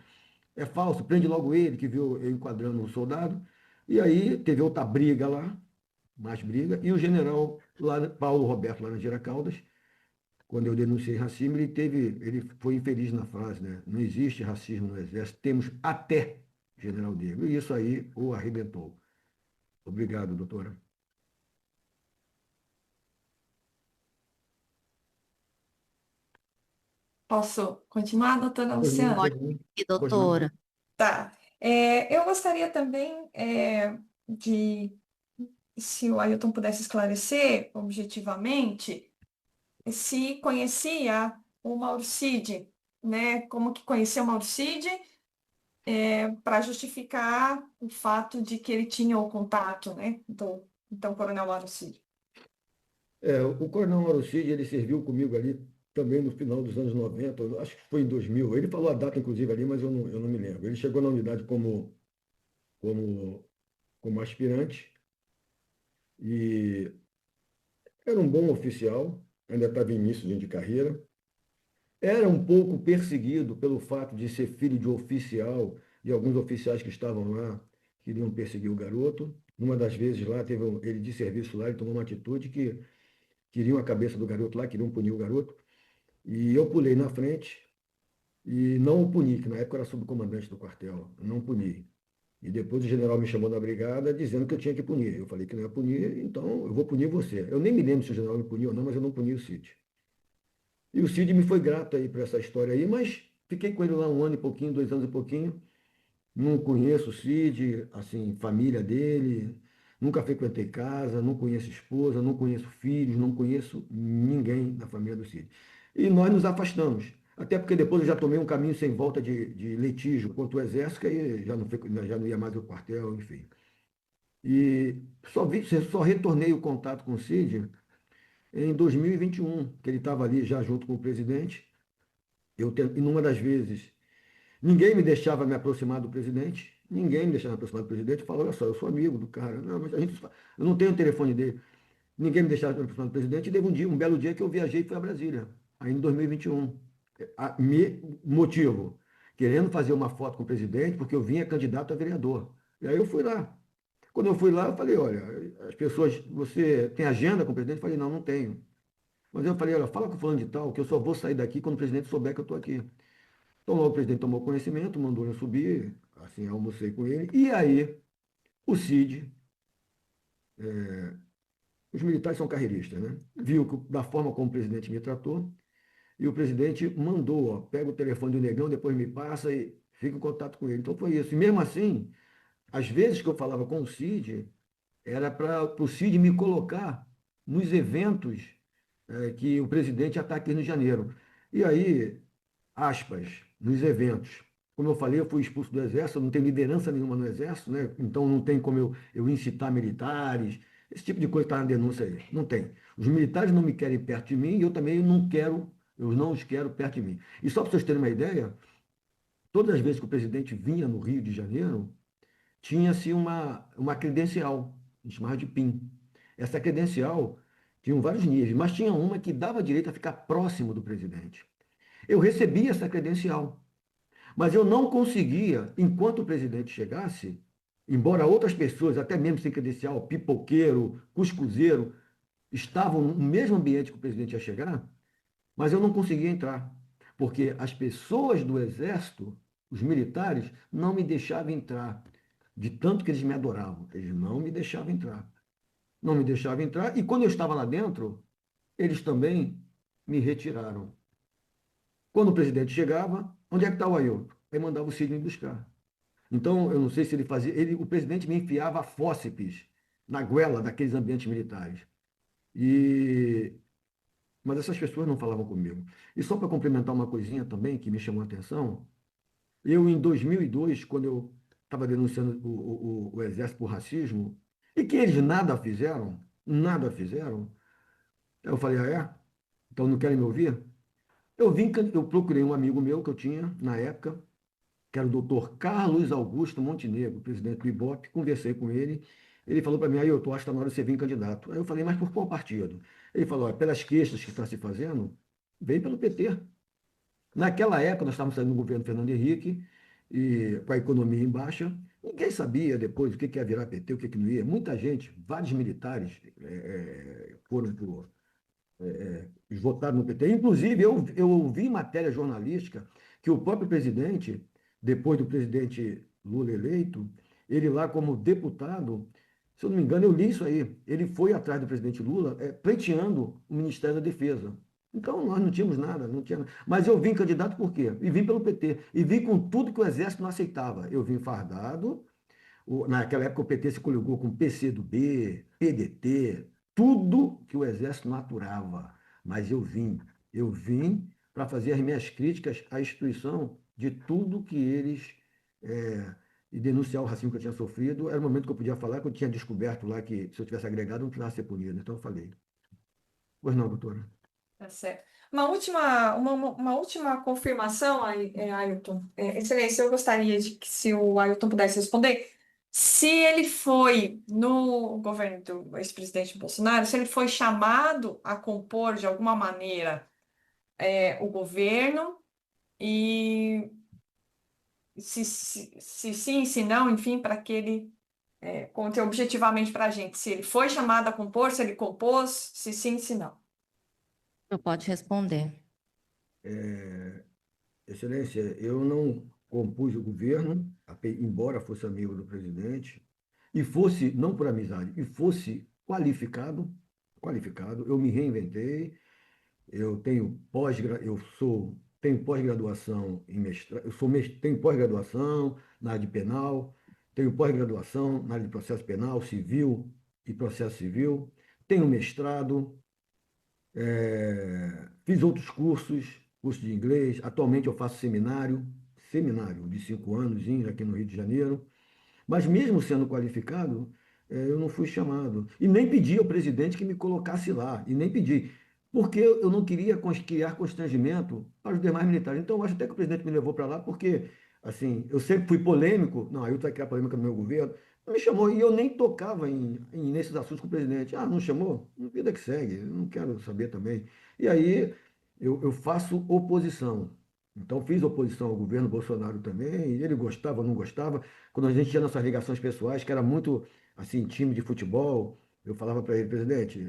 é falso, prende logo ele, que viu eu enquadrando um soldado. E aí teve outra briga lá, mais briga, e o general Paulo Roberto Laranjeira Caldas, quando eu denunciei racismo, ele foi infeliz na frase, né? Não existe racismo no Exército, temos até general negro. E isso aí o arrebentou. Obrigado, doutora. Posso continuar, doutora Pois não, Luciana? pois Pode não, ir, pois não. doutora. Tá. Eu gostaria também de, se o Ailton pudesse esclarecer objetivamente, se conhecia o Mauro Cid, né? Como que conheceu o Mauro Cid, para justificar o fato de que ele tinha o contato, né, do então Coronel Mauro Cid. O Coronel Mauro Cid, ele serviu comigo ali também no final dos anos 90, eu acho que foi em 2000. Ele falou a data, inclusive, ali, mas eu não me lembro. Ele chegou na unidade como, como aspirante e era um bom oficial, ainda estava em início de carreira. Era um pouco perseguido pelo fato de ser filho de oficial e alguns oficiais que estavam lá queriam perseguir o garoto. Numa das vezes lá, ele de serviço lá, ele tomou uma atitude que queriam a cabeça do garoto lá, queriam punir o garoto. E eu pulei na frente e não o puni, que na época eu era subcomandante do quartel, não puni. E depois o general me chamou na brigada dizendo que eu tinha que punir. Eu falei que não ia punir, então eu vou punir você. Eu nem me lembro se o general me puniu ou não, mas eu não puni o Cid. E o Cid me foi grato aí por essa história aí, mas fiquei com ele lá um ano e pouquinho, 2 anos e pouquinho. Não conheço o Cid, assim, família dele, nunca frequentei casa, não conheço esposa, não conheço filhos, não conheço ninguém da família do Cid. E nós nos afastamos, até porque depois eu já tomei um caminho sem volta de litígio contra o Exército, e já não ia mais ao quartel, enfim. E só retornei o contato com o Cid em 2021, que ele estava ali já junto com o presidente. E numa das vezes ninguém me deixava me aproximar do presidente, ninguém me deixava me aproximar do presidente. Eu falava, olha só, eu sou amigo do cara, não, mas eu não tenho o telefone dele. Ninguém me deixava me aproximar do presidente. E teve um belo dia que eu viajei e fui a Brasília, aí em 2021. Motivo, querendo fazer uma foto com o presidente, porque eu vinha candidato a vereador. E aí eu fui lá. Quando eu fui lá, eu falei, olha, as pessoas, você tem agenda com o presidente? Eu falei, não, não tenho. Mas eu falei, olha, fala com o fulano de tal, que eu só vou sair daqui quando o presidente souber que eu estou aqui. Então, logo o presidente tomou conhecimento, mandou eu subir, assim, almocei com ele. E aí, o Cid, os militares são carreiristas, né? Viu da forma como o presidente me tratou, e o presidente mandou, ó, pega o telefone do negão, depois me passa e fica em contato com ele. Então foi isso. E mesmo assim, às vezes que eu falava com o Cid, era para o Cid me colocar nos eventos que o presidente ia estar aqui no janeiro. E aí, aspas, nos eventos. Como eu falei, eu fui expulso do Exército, eu não tenho liderança nenhuma no Exército, né? Então não tem como eu incitar militares, esse tipo de coisa está na denúncia aí. Não tem. Os militares não me querem perto de mim e eu também não quero, eu não os quero perto de mim. E só para vocês terem uma ideia, todas as vezes que o presidente vinha no Rio de Janeiro, tinha-se uma credencial, a gente chamava de PIN. Essa credencial tinha vários níveis, mas tinha uma que dava direito a ficar próximo do presidente. Eu recebi essa credencial, mas eu não conseguia, enquanto o presidente chegasse, embora outras pessoas, até mesmo sem credencial, pipoqueiro, cuscuzeiro, estavam no mesmo ambiente que o presidente ia chegar, mas eu não conseguia entrar, porque as pessoas do exército, os militares, não me deixavam entrar, de tanto que eles me adoravam. Eles não me deixavam entrar. Não me deixavam entrar, e quando eu estava lá dentro, eles também me retiraram. Quando o presidente chegava, onde é que está o Ailton? Aí mandava o Cid me buscar. Então, eu não sei se ele fazia. O presidente me enfiava fósseis na goela daqueles ambientes militares. E, mas essas pessoas não falavam comigo. E só para complementar uma coisinha também que me chamou a atenção, eu em 2002, quando eu estava denunciando o Exército por racismo, e que eles nada fizeram, eu falei, ah, é? Então não querem me ouvir? Eu procurei um amigo meu que eu tinha na época, que era o doutor Carlos Augusto Montenegro, presidente do IBOP, conversei com ele, ele falou para mim, aí eu acho que está na hora de você vir candidato. Aí eu falei, mas por qual partido? Ele falou, pelas queixas que está se fazendo, vem pelo PT. Naquela época, nós estávamos saindo do governo Fernando Henrique, e com a economia em baixa, ninguém sabia depois o que ia virar PT, o que não ia. Muita gente, vários militares foram por votaram no PT. Inclusive, eu ouvi matéria jornalística que o próprio presidente, depois do presidente Lula eleito, ele lá como deputado, se eu não me engano, eu li isso aí, ele foi atrás do presidente Lula, pleiteando o Ministério da Defesa. Então, nós não tínhamos nada, não tinha. Mas eu vim candidato por quê? E vim pelo PT. E vim com tudo que o Exército não aceitava. Eu vim fardado, naquela época o PT se coligou com PCdoB, PDT, tudo que o Exército não aturava. mas eu vim para fazer as minhas críticas à instituição de tudo que eles e denunciar o racismo que eu tinha sofrido. Era o momento que eu podia falar, que eu tinha descoberto lá que se eu tivesse agregado, eu não precisava ser punido. Então eu falei. Pois não, doutora. Tá certo. Uma última confirmação, Ailton. Excelência, eu gostaria de que, se o Ailton pudesse responder, se ele foi, no governo do ex-presidente Bolsonaro, se ele foi chamado a compor de alguma maneira o governo, e se sim, se não, enfim, para que ele conte objetivamente para a gente, se ele foi chamado a compor, se ele compôs, se sim, se não. Eu pode responder. Excelência, eu não compus o governo, embora fosse amigo do presidente, e fosse, não por amizade, e fosse qualificado, eu me reinventei, eu tenho tenho pós-graduação em mestrado, tenho pós-graduação na área de penal, tenho pós-graduação na área de processo penal, civil e processo civil, tenho mestrado, fiz outros curso de inglês. Atualmente eu faço seminário de 5 anos aqui no Rio de Janeiro. Mas mesmo sendo qualificado, eu não fui chamado. E nem pedi ao presidente que me colocasse lá. E nem pedi. Porque eu não queria criar constrangimento para os demais militares. Então, eu acho até que o presidente me levou para lá, porque, assim, eu sempre fui polêmico. Não, aí eu vai criar polêmica no meu governo. Não me chamou e eu nem tocava nesses assuntos com o presidente. Ah, não chamou? Vida que segue. Eu não quero saber também. E aí eu faço oposição. Então, fiz oposição ao governo Bolsonaro também. E ele gostava, não gostava. Quando a gente tinha nossas ligações pessoais, que era muito, assim, time de futebol, eu falava para ele, presidente,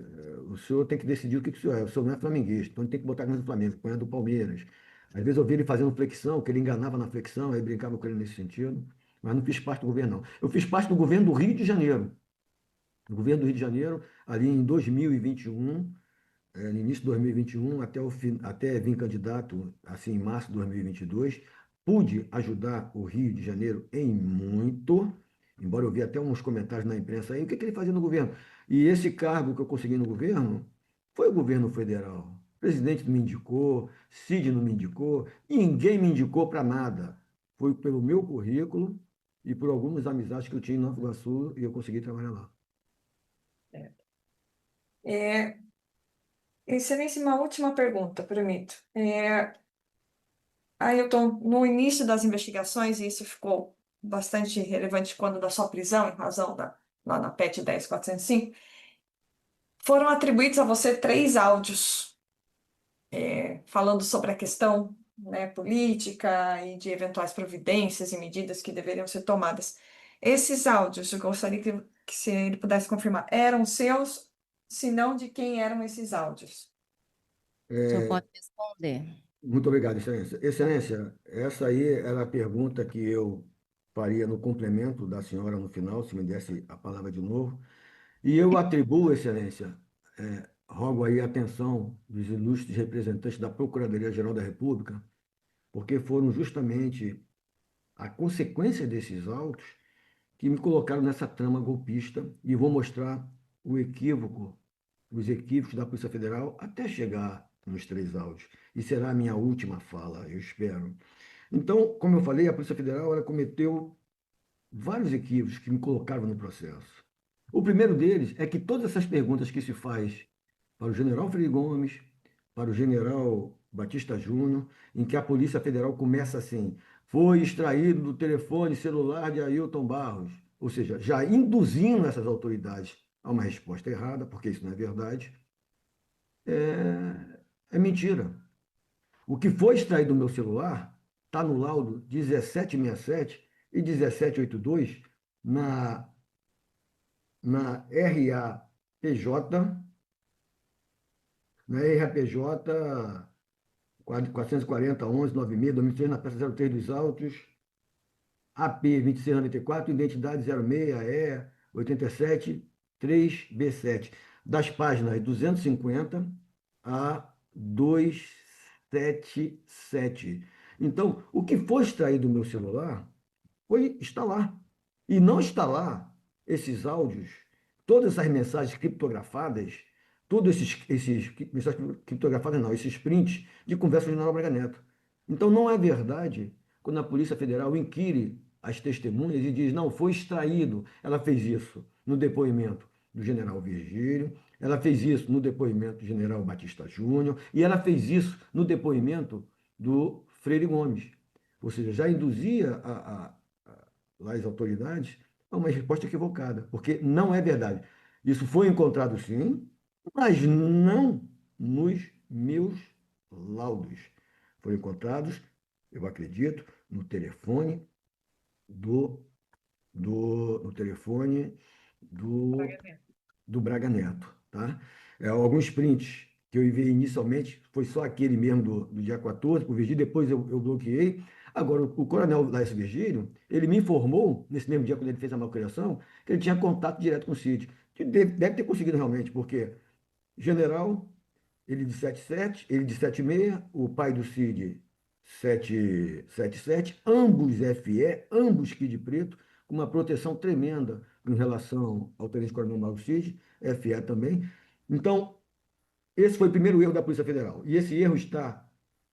o senhor tem que decidir o senhor é. O senhor não é flamenguista, então ele tem que botar a camisa do Flamengo, põe a do Palmeiras. Às vezes eu via ele fazendo flexão, que ele enganava na flexão, aí brincava com ele nesse sentido, mas não fiz parte do governo, não. Eu fiz parte do governo do Rio de Janeiro. Do governo do Rio de Janeiro, ali em 2021, no início de 2021, até vir candidato, assim, em março de 2022, pude ajudar o Rio de Janeiro em muito, embora eu vi até uns comentários na imprensa aí, o que que ele fazia no governo? E esse cargo que eu consegui no governo foi o governo federal. O presidente não me indicou, Cid não me indicou, ninguém me indicou para nada. Foi pelo meu currículo e por algumas amizades que eu tinha em Nova Iguaçu e eu consegui trabalhar lá. É, Excelência, uma última pergunta, permito. Ailton, no início das investigações, e isso ficou bastante relevante quando da sua prisão, em razão lá na PET 10.405, foram atribuídos a você 3 áudios falando sobre a questão, né, política e de eventuais providências e medidas que deveriam ser tomadas. Esses áudios, eu gostaria que se ele pudesse confirmar, eram seus, se não, de quem eram esses áudios? O senhor pode responder. Muito obrigado, Excelência. Excelência, essa aí era a pergunta que eu faria no complemento da senhora no final, se me desse a palavra de novo. E eu atribuo, Excelência, rogo aí a atenção dos ilustres representantes da Procuradoria-Geral da República, porque foram justamente a consequência desses autos que me colocaram nessa trama golpista e vou mostrar os equívocos da Polícia Federal até chegar nos 3 áudios. E será a minha última fala, eu espero. Então, como eu falei, a Polícia Federal ela cometeu vários equívocos que me colocaram no processo. O primeiro deles é que todas essas perguntas que se faz para o general Freire Gomes, para o general Batista Júnior, em que a Polícia Federal começa assim: foi extraído do telefone celular de Ailton Barros, ou seja, já induzindo essas autoridades a uma resposta errada, porque isso não é verdade, é mentira. O que foi extraído do meu celular está no laudo 1767 e 1782 na RAPJ, na RAPJ 440-11-96, 2003, na peça 03 dos autos, AP 2694, identidade 06-E87-3B7, das páginas 250 a 277. Então, o que foi extraído do meu celular está lá. E não está lá esses áudios, todas essas mensagens criptografadas, todos esses mensagens criptografadas, não, esses prints de conversa do general Braga Neto. Então, não é verdade quando a Polícia Federal inquire as testemunhas e diz, não, foi extraído. Ela fez isso no depoimento do general Virgílio, ela fez isso no depoimento do general Batista Júnior, e ela fez isso no depoimento do Freire Gomes. Ou seja, já induzia lá as autoridades a uma resposta equivocada, porque não é verdade. Isso foi encontrado sim, mas não nos meus laudos. Foram encontrados, eu acredito, no telefone do, no telefone do, do Braga Neto, tá? Alguns prints que eu enviei inicialmente, foi só aquele mesmo do dia 14, por Virgílio, depois eu bloqueei. Agora, o coronel Laércio Virgílio, ele me informou, nesse mesmo dia, quando ele fez a malcriação, que ele tinha contato direto com o Cid. Que deve ter conseguido realmente, porque general, ele de 77, ele de 76, o pai do Cid 777, ambos FE, ambos Kid Preto, com uma proteção tremenda em relação ao tenente coronel Mauro Cid, FE também. Então, esse foi o primeiro erro da Polícia Federal. E esse erro está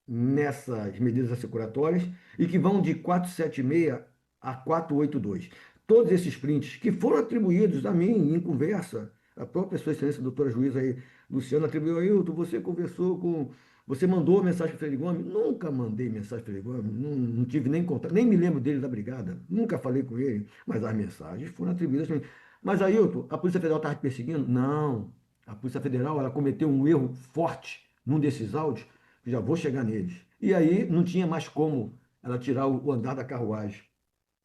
nessas medidas assecuratórias e que vão de 476 a 482. Todos esses prints que foram atribuídos a mim em conversa, a própria Sua Excelência, a doutora juíza aí, Luciana, atribuiu, Ailton, você conversou com. Você mandou mensagem para o Freire Gomes? Nunca mandei mensagem para o Freire Gomes, não tive nem contato, nem me lembro dele da brigada, nunca falei com ele, mas as mensagens foram atribuídas a mim. Mas, Ailton, a Polícia Federal estava te perseguindo? Não. A Polícia Federal ela cometeu um erro forte num desses áudios, que já vou chegar neles. E aí não tinha mais como ela tirar o andar da carruagem.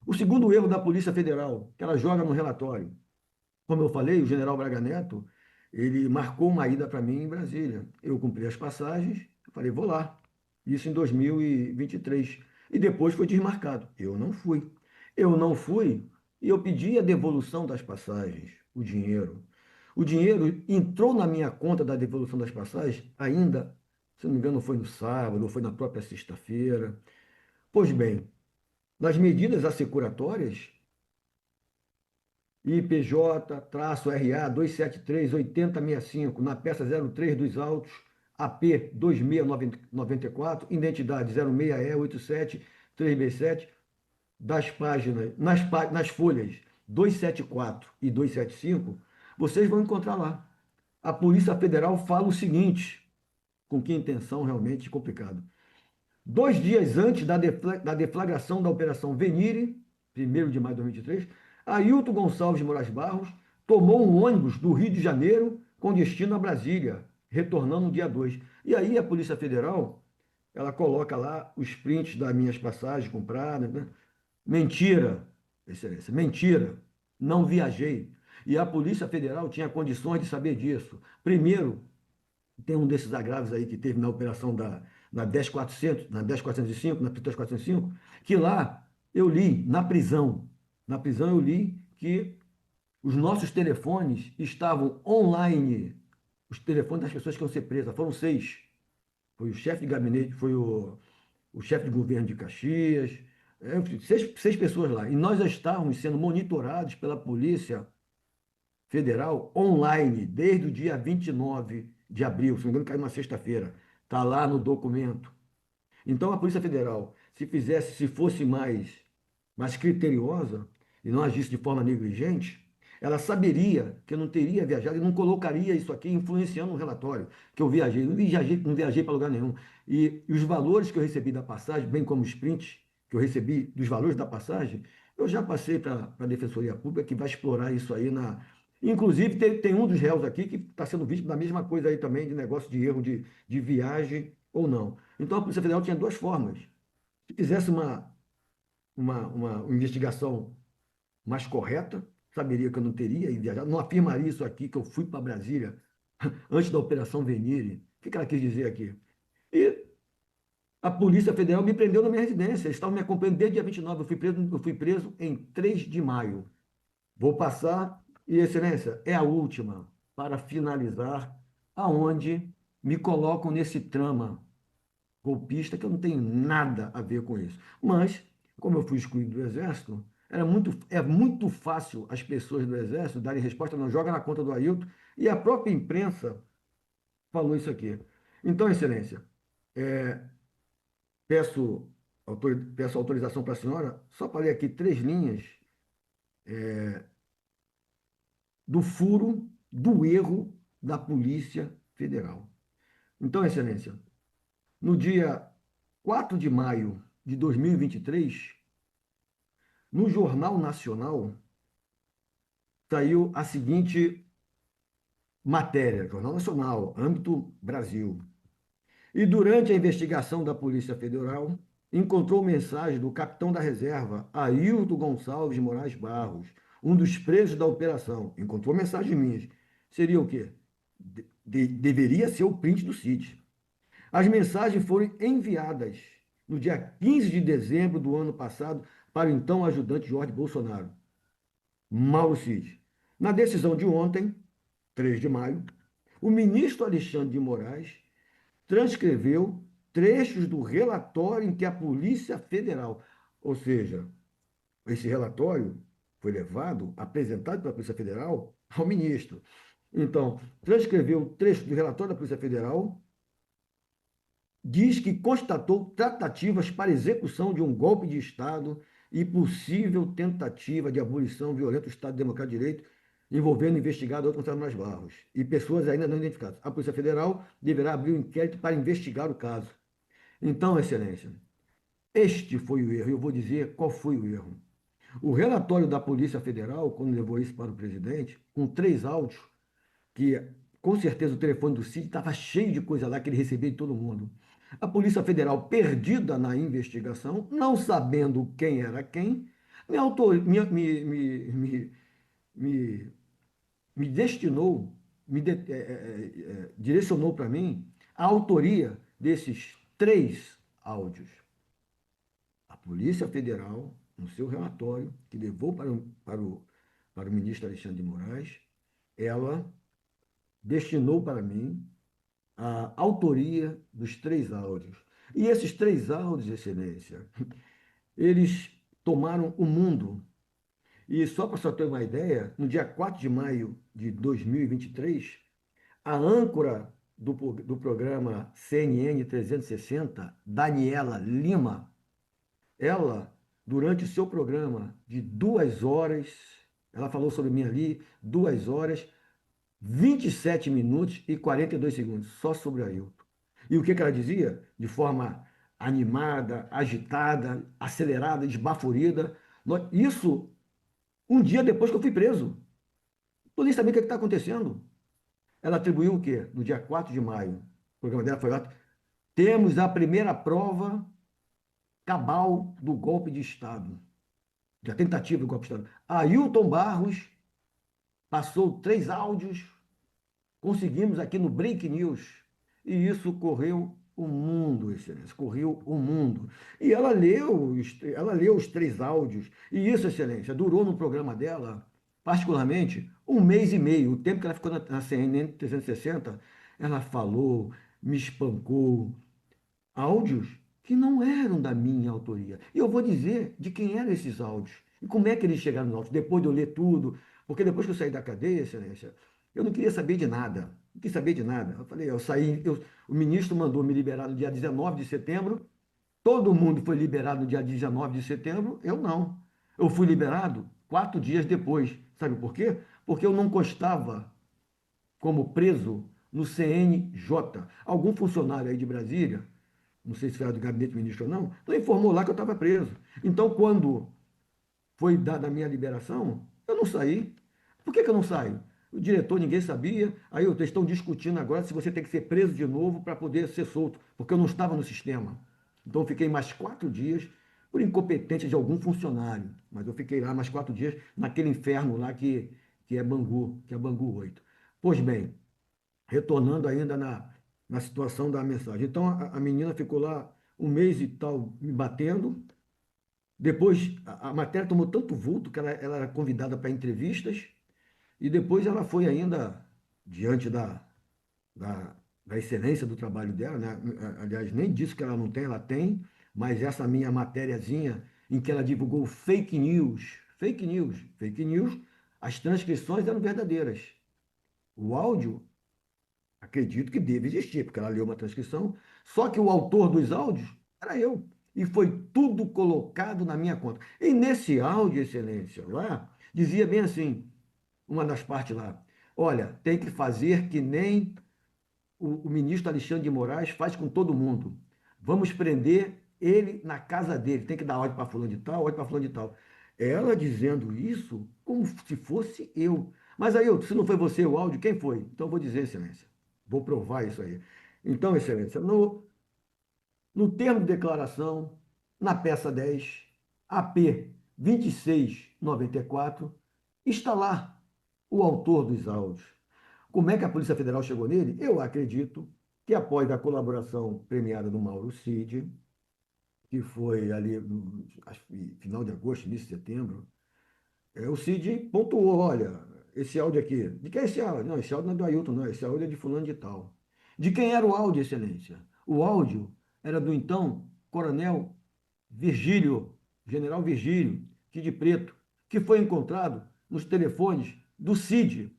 O segundo erro da Polícia Federal, que ela joga no relatório. Como eu falei, o general Braga Neto, ele marcou uma ida para mim em Brasília. Eu cumpri as passagens, eu falei, vou lá. Isso em 2023. E depois foi desmarcado. Eu não fui. Eu não fui e eu pedi a devolução das passagens, o dinheiro. O dinheiro entrou na minha conta da devolução das passagens ainda, se não me engano, foi no sábado ou foi na própria sexta-feira. Pois bem, nas medidas assecuratórias, IPJ-RA 273-8065, na peça 03 dos autos, AP 2694, identidade 06E87-3B7, das páginas, nas folhas 274 e 275, vocês vão encontrar lá. A Polícia Federal fala o seguinte, com que intenção realmente complicado. 2 dias antes da deflagração da Operação Venire, 1º de maio de 2023, Ailton Gonçalves de Moraes Barros tomou um ônibus do Rio de Janeiro com destino a Brasília, retornando no dia 2. E aí a Polícia Federal, ela coloca lá os prints das minhas passagens compradas, né? Mentira, Excelência, mentira. Não viajei. E a Polícia Federal tinha condições de saber disso. Primeiro, tem um desses agravos aí que teve na operação na 10.400, na 10.405, na 10.405, que lá eu li, na prisão eu li que os nossos telefones estavam online, os telefones das pessoas que iam ser presas, foram 6. Foi o chefe de gabinete, foi o chefe de governo de Caxias, seis pessoas lá. E nós já estávamos sendo monitorados pela Polícia Federal online desde o dia 29 de abril, se não me engano, caiu uma sexta-feira. Está lá no documento. Então, a Polícia Federal, se fosse mais criteriosa e não agisse de forma negligente, ela saberia que eu não teria viajado e não colocaria isso aqui influenciando o relatório, que eu viajei. Não viajei para lugar nenhum. E os valores que eu recebi da passagem, bem como os prints que eu recebi dos valores da passagem, eu já passei para a Defensoria Pública, que vai explorar isso aí na. Inclusive, tem um dos réus aqui que está sendo vítima da mesma coisa aí também, de negócio de erro de viagem ou não. Então, a Polícia Federal tinha duas formas. Se fizesse uma investigação mais correta, saberia que eu não teria ido viajar, não afirmaria isso aqui, que eu fui para Brasília antes da Operação Venire. O que ela quis dizer aqui? E a Polícia Federal me prendeu na minha residência. Eles estavam me acompanhando desde dia 29. Eu fui preso em 3 de maio. Vou passar, e Excelência, é a última, para finalizar, aonde me colocam nesse trama golpista, que eu não tenho nada a ver com isso. Mas, como eu fui excluído do Exército, é muito fácil as pessoas do Exército darem resposta, não joga na conta do Ailton, e a própria imprensa falou isso aqui. Então, Excelência, é, peço, peço autorização para a senhora, só para ler aqui 3 linhas do furo, do erro da Polícia Federal. Então, Excelência, no dia 4 de maio de 2023, no Jornal Nacional, saiu a seguinte matéria, Jornal Nacional, âmbito Brasil. E durante a investigação da Polícia Federal, encontrou mensagem do capitão da reserva, Ailton Gonçalves de Moraes Barros, um dos presos da operação. Encontrou mensagens minhas. Seria o quê? Deveria ser o print do CID. As mensagens foram enviadas no dia 15 de dezembro do ano passado para o então ajudante Jorge Bolsonaro, Mauro Cid. Na decisão de ontem, 3 de maio, o ministro Alexandre de Moraes transcreveu trechos do relatório em que a Polícia Federal, ou seja, esse relatório foi levado, apresentado pela Polícia Federal ao ministro. Então, transcreveu trechos do relatório da Polícia Federal, diz que constatou tratativas para execução de um golpe de Estado e possível tentativa de abolição violenta do Estado Democrático de Direito, envolvendo investigado outro Gonçalo Moraes Barros e pessoas ainda não identificadas. A Polícia Federal deverá abrir um inquérito para investigar o caso. Então, Excelência, este foi o erro. Eu vou dizer qual foi o erro. O relatório da Polícia Federal, quando levou isso para o presidente, com 3 áudios, que com certeza o telefone do Cid estava cheio de coisa lá que ele recebia de todo mundo. A Polícia Federal, perdida na investigação, não sabendo quem era quem, me, autor, me, me destinou, direcionou para mim a autoria desses 3 áudios. A Polícia Federal, no seu relatório, que levou para o ministro Alexandre de Moraes, ela destinou para mim a autoria dos 3 áudios. E esses 3 áudios, Excelência, eles tomaram o mundo. E só para você ter uma ideia, no dia 4 de maio de 2023, a âncora do programa CNN 360, Daniela Lima, ela, durante o seu programa de 2 horas, ela falou sobre mim ali, 2 horas, 27 minutos e 42 segundos, só sobre Ailton. E o que ela dizia? De forma animada, agitada, acelerada, esbaforida. Isso um dia depois que eu fui preso. Não estou nem sabendo o que está acontecendo. Ela atribuiu o quê? No dia 4 de maio. O programa dela foi lá. Temos a primeira prova cabal do golpe de Estado. Da tentativa do golpe de Estado. Ailton Barros passou 3 áudios. Conseguimos aqui no Break News. E isso correu o mundo, Excelência. Correu o mundo. E ela leu os 3 áudios. E isso, Excelência, durou no programa dela, particularmente, 1 mês e meio. O tempo que ela ficou na CNN 360, ela falou, me espancou. Áudios que não eram da minha autoria. E eu vou dizer de quem eram esses áudios. E como é que eles chegaram nos áudios, depois de eu ler tudo. Porque depois que eu saí da cadeia, Excelência, eu não queria saber de nada. Não quis saber de nada. Eu falei, o ministro mandou me liberar no dia 19 de setembro. Todo mundo foi liberado no dia 19 de setembro. Eu não. Eu fui liberado 4 dias depois. Sabe por quê? Porque eu não constava como preso no CNJ. Algum funcionário aí de Brasília, não sei se era do gabinete ministro ou não informou lá que eu estava preso. Então, quando foi dada a minha liberação, eu não saí. Por que eu não saio? O diretor, ninguém sabia. Aí eles estão discutindo agora se você tem que ser preso de novo para poder ser solto, porque eu não estava no sistema. Então, eu fiquei mais 4 dias por incompetência de algum funcionário. Mas eu fiquei lá mais 4 dias naquele inferno lá que é Bangu, que é Bangu 8. Pois bem, retornando ainda na situação da mensagem. Então, a menina ficou lá 1 mês e tal me batendo. Depois, a matéria tomou tanto vulto que ela era convidada para entrevistas. E depois ela foi ainda, diante da, da excelência do trabalho dela, né? Aliás, nem disso que ela não tem, ela tem, mas essa minha matériazinha em que ela divulgou fake news, fake news, fake news, as transcrições eram verdadeiras. O áudio Acredito que deve existir, porque ela leu uma transcrição, só que o autor dos áudios era eu. E foi tudo colocado na minha conta. E nesse áudio, Excelência, lá, dizia bem assim, uma das partes lá, olha, tem que fazer que nem o ministro Alexandre de Moraes faz com todo mundo. Vamos prender ele na casa dele. Tem que dar ordem para fulano de tal, ordem para fulano de tal. Ela dizendo isso como se fosse eu. Mas aí, se não foi você o áudio, quem foi? Então eu vou dizer, Excelência. Vou provar isso aí. Então, Excelência, no termo de declaração, na peça 10, AP 2694, está lá o autor dos áudios. Como é que a Polícia Federal chegou nele? Eu acredito que após a colaboração premiada do Mauro Cid, que foi ali no acho que final de agosto, início de setembro, o Cid pontuou, olha, esse áudio aqui, de quem é esse áudio? Não, esse áudio não é do Ailton, não, esse áudio é de fulano de tal. De quem era o áudio, Excelência? O áudio era do então Coronel Virgílio, General Virgílio, de Preto, que foi encontrado nos telefones do Cid,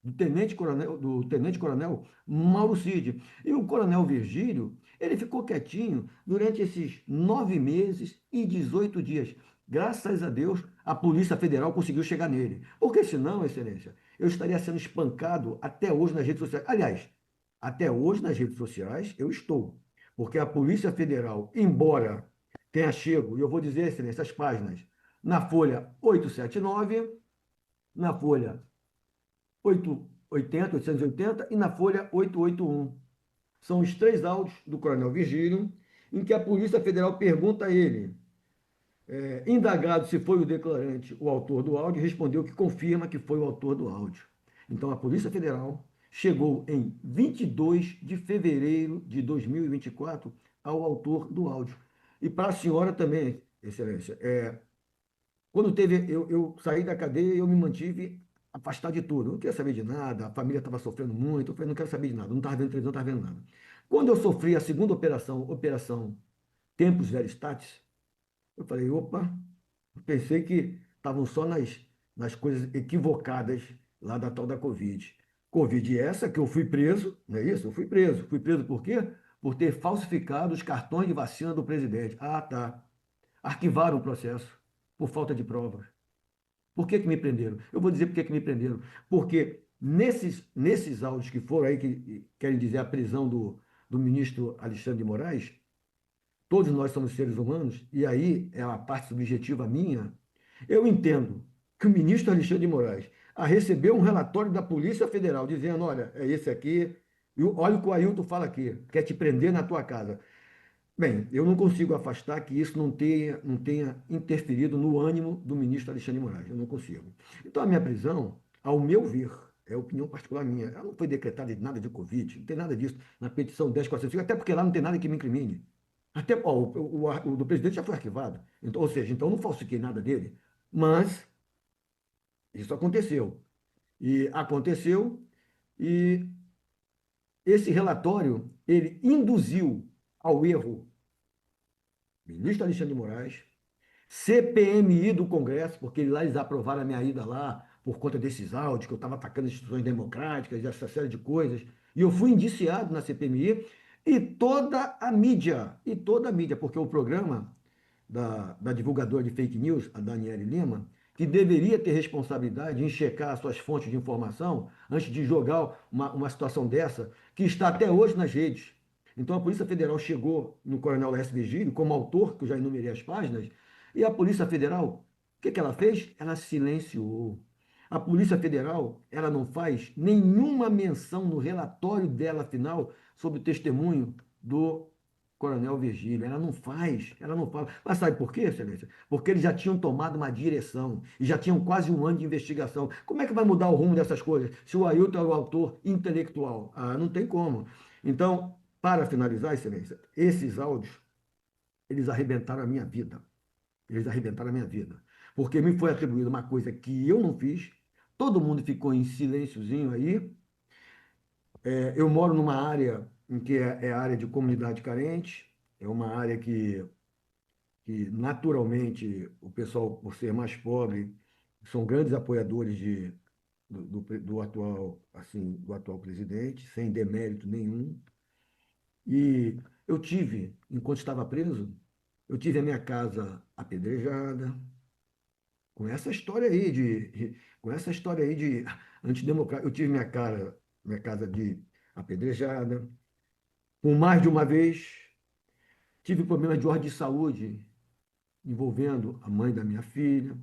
do tenente-coronel Mauro Cid. E o coronel Virgílio, ele ficou quietinho durante esses 9 meses e 18 dias. Graças a Deus, a Polícia Federal conseguiu chegar nele. Porque senão, Excelência, eu estaria sendo espancado até hoje nas redes sociais. Aliás, até hoje nas redes sociais eu estou. Porque a Polícia Federal, embora tenha chego, e eu vou dizer, Excelência, as páginas, na Folha 879, na Folha 880 e na Folha 881. São os 3 áudios do Coronel Virgílio, em que a Polícia Federal pergunta a ele, indagado se foi o declarante o autor do áudio, respondeu que confirma que foi o autor do áudio. Então, a Polícia Federal chegou em 22 de fevereiro de 2024 ao autor do áudio. E para a senhora também, Excelência, quando teve, eu saí da cadeia e eu me mantive afastado de tudo. Não queria saber de nada, a família estava sofrendo muito. Eu falei, não quero saber de nada, não estava vendo televisão, não estava vendo nada. Quando eu sofri a segunda operação, Operação Tempus Veritatis, eu falei, opa, pensei que estavam só nas coisas equivocadas lá da tal da Covid. Covid essa que eu fui preso, não é isso? Eu fui preso. Fui preso por quê? Por ter falsificado os cartões de vacina do presidente. Ah, tá. Arquivaram o processo por falta de provas. Por que que me prenderam? Eu vou dizer por que que me prenderam. Porque nesses áudios que foram aí, que querem dizer a prisão do ministro Alexandre de Moraes, todos nós somos seres humanos, e aí é uma parte subjetiva minha, eu entendo que o ministro Alexandre de Moraes recebeu um relatório da Polícia Federal dizendo, olha, é esse aqui, e olha o que o Ailton fala aqui, quer te prender na tua casa. Bem, eu não consigo afastar que isso não tenha interferido no ânimo do ministro Alexandre de Moraes. Eu não consigo. Então, a minha prisão, ao meu ver, é opinião particular minha, ela não foi decretada de nada de Covid, não tem nada disso na petição 10.405, até porque lá não tem nada que me incrimine. Até o do presidente já foi arquivado. Então, ou seja, então eu não falsifiquei nada dele. Mas isso aconteceu. E aconteceu, e esse relatório, ele induziu ao erro ministro Alexandre de Moraes, CPMI do Congresso, porque lá eles aprovaram a minha ida lá por conta desses áudios, que eu estava atacando as instituições democráticas e essa série de coisas. E eu fui indiciado na CPMI e toda a mídia, porque o programa da divulgadora de fake news, a Daniele Lima, que deveria ter responsabilidade em checar as suas fontes de informação antes de jogar uma situação dessa, que está até hoje nas redes. Então a Polícia Federal chegou no Coronel Laércio Virgílio, como autor, que eu já enumerei as páginas, e a Polícia Federal, o que que ela fez? Ela silenciou. A Polícia Federal, ela não faz nenhuma menção no relatório dela final sobre o testemunho do Coronel Virgílio. Ela não faz, ela não fala. Mas sabe por quê, Excelência? Porque eles já tinham tomado uma direção e já tinham quase um ano de investigação. Como é que vai mudar o rumo dessas coisas se o Ailton é o autor intelectual? Ah, não tem como. Então, para finalizar, Excelência, esses áudios, eles arrebentaram a minha vida. Eles arrebentaram a minha vida. Porque me foi atribuída uma coisa que eu não fiz, todo mundo ficou em silênciozinho aí. Eu moro numa área em que é a área de comunidade carente, é uma área que naturalmente o pessoal, por ser mais pobre, são grandes apoiadores do atual, assim, do atual presidente, sem demérito nenhum. E eu tive, enquanto estava preso, eu tive a minha casa apedrejada, com essa história aí de antidemocrático. Eu tive minha casa de apedrejada, por mais de uma vez. Tive problemas de ordem de saúde envolvendo a mãe da minha filha,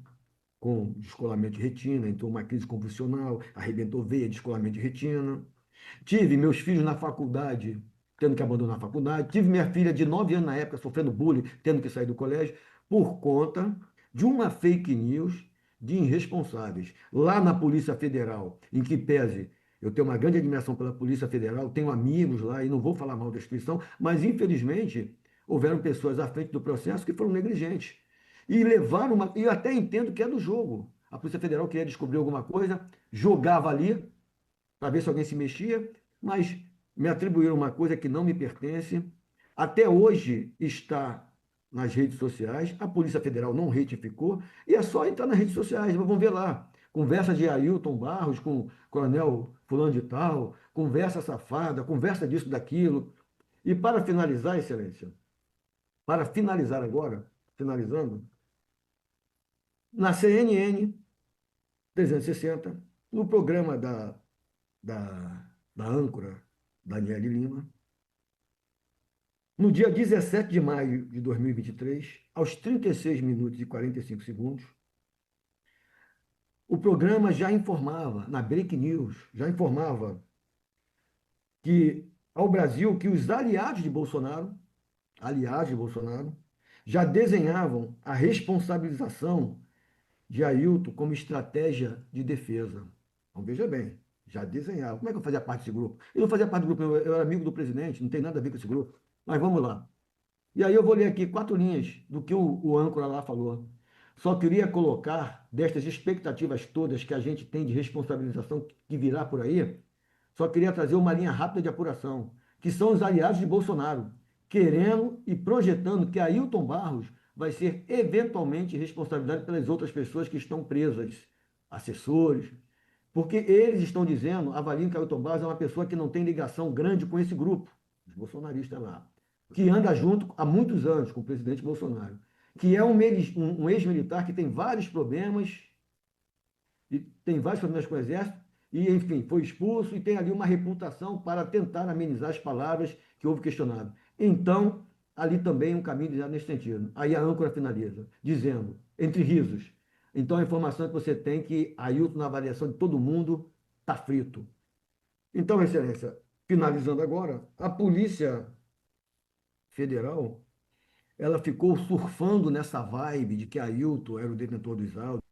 com descolamento de retina, entrou uma crise convulsional, arrebentou veia, descolamento de retina. Tive meus filhos na faculdade, tendo que abandonar a faculdade. Tive minha filha de 9 anos na época, sofrendo bullying, tendo que sair do colégio, por conta de uma fake news de irresponsáveis. Lá na Polícia Federal, em que pese eu tenho uma grande admiração pela Polícia Federal, tenho amigos lá e não vou falar mal da instituição, mas infelizmente houveram pessoas à frente do processo que foram negligentes. E levaram uma. E eu até entendo que é do jogo. A Polícia Federal queria descobrir alguma coisa, jogava ali, para ver se alguém se mexia, mas me atribuíram uma coisa que não me pertence. Até hoje está nas redes sociais, a Polícia Federal não retificou, e é só entrar nas redes sociais, vamos ver lá. Conversa de Ailton Barros com o Coronel Fulano de Tal, conversa safada, conversa disso, daquilo. E para finalizar, Excelência, para finalizar agora, finalizando, na CNN 360, no programa da âncora Daniele Lima, no dia 17 de maio de 2023, aos 36 minutos e 45 segundos, o programa já informava, na Break News, já informava que ao Brasil que os aliados de Bolsonaro, já desenhavam a responsabilização de Ailton como estratégia de defesa. Então, veja bem, já desenhava. Como é que eu fazia parte desse grupo? Eu não fazia parte do grupo, eu era amigo do presidente, não tem nada a ver com esse grupo. Mas vamos lá. E aí eu vou ler aqui 4 linhas do que o âncora lá falou. Só queria colocar, destas expectativas todas que a gente tem de responsabilização que virá por aí, só queria trazer uma linha rápida de apuração, que são os aliados de Bolsonaro, querendo e projetando que Ailton Barros vai ser eventualmente responsabilizado pelas outras pessoas que estão presas, assessores, porque eles estão dizendo, avaliam que Ailton Barros é uma pessoa que não tem ligação grande com esse grupo, os bolsonaristas lá, que anda junto há muitos anos com o presidente Bolsonaro, que é um ex-militar que tem vários problemas, e tem vários problemas com o exército, e, enfim, foi expulso e tem ali uma reputação para tentar amenizar as palavras que houve questionado. Então, ali também um caminho nesse sentido. Aí a âncora finaliza, dizendo, entre risos, então a informação que você tem que Ailton, na avaliação de todo mundo, está frito. Então, Excelência, finalizando agora, a Polícia Federal, ela ficou surfando nessa vibe de que Ailton era o detentor dos autos,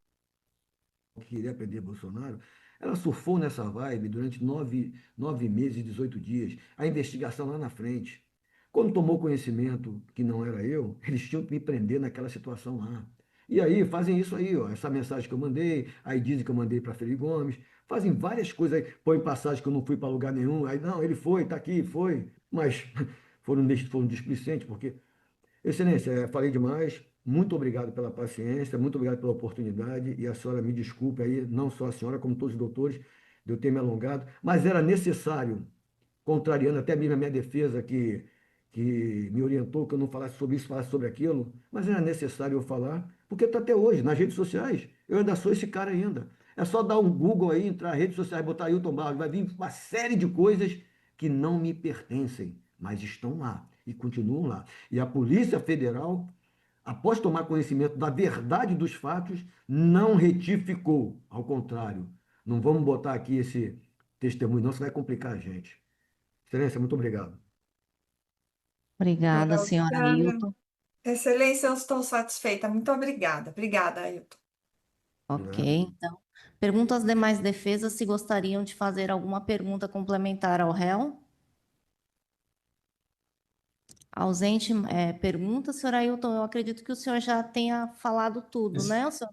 que queria prender Bolsonaro. Ela surfou nessa vibe durante 9 meses e 18 dias, a investigação lá na frente. Quando tomou conhecimento que não era eu, eles tinham que me prender naquela situação lá. E aí fazem isso aí, ó, essa mensagem que eu mandei, aí dizem que eu mandei para Felipe Gomes, fazem várias coisas aí, põem passagem que eu não fui para lugar nenhum, aí não, ele foi, está aqui, foi, mas foram displicentes, porque Excelência, falei demais. Muito obrigado pela paciência, muito obrigado pela oportunidade. E a senhora me desculpe aí, não só a senhora, como todos os doutores, de eu ter me alongado, mas era necessário, contrariando até mesmo a minha defesa, que me orientou que eu não falasse sobre isso, falasse sobre aquilo, mas era necessário eu falar, porque está até hoje, nas redes sociais, eu ainda sou esse cara ainda. É só dar um Google aí, entrar nas redes sociais, botar Ailton Barros, vai vir uma série de coisas que não me pertencem, mas estão lá e continuam lá. E a Polícia Federal, após tomar conhecimento da verdade dos fatos, não retificou. Ao contrário, não vamos botar aqui esse testemunho, não, senão vai complicar a gente. Excelência, muito obrigado. Obrigada, Doutora senhora Luciana, Ailton. Excelência, eu estou satisfeita. Muito obrigada. Obrigada, Ailton. De Ok, nada. então. Pergunto às demais defesas se gostariam de fazer alguma pergunta complementar ao réu. Ausente, pergunta, senhor Ailton. Eu acredito que o senhor já tenha falado tudo, né? O senhor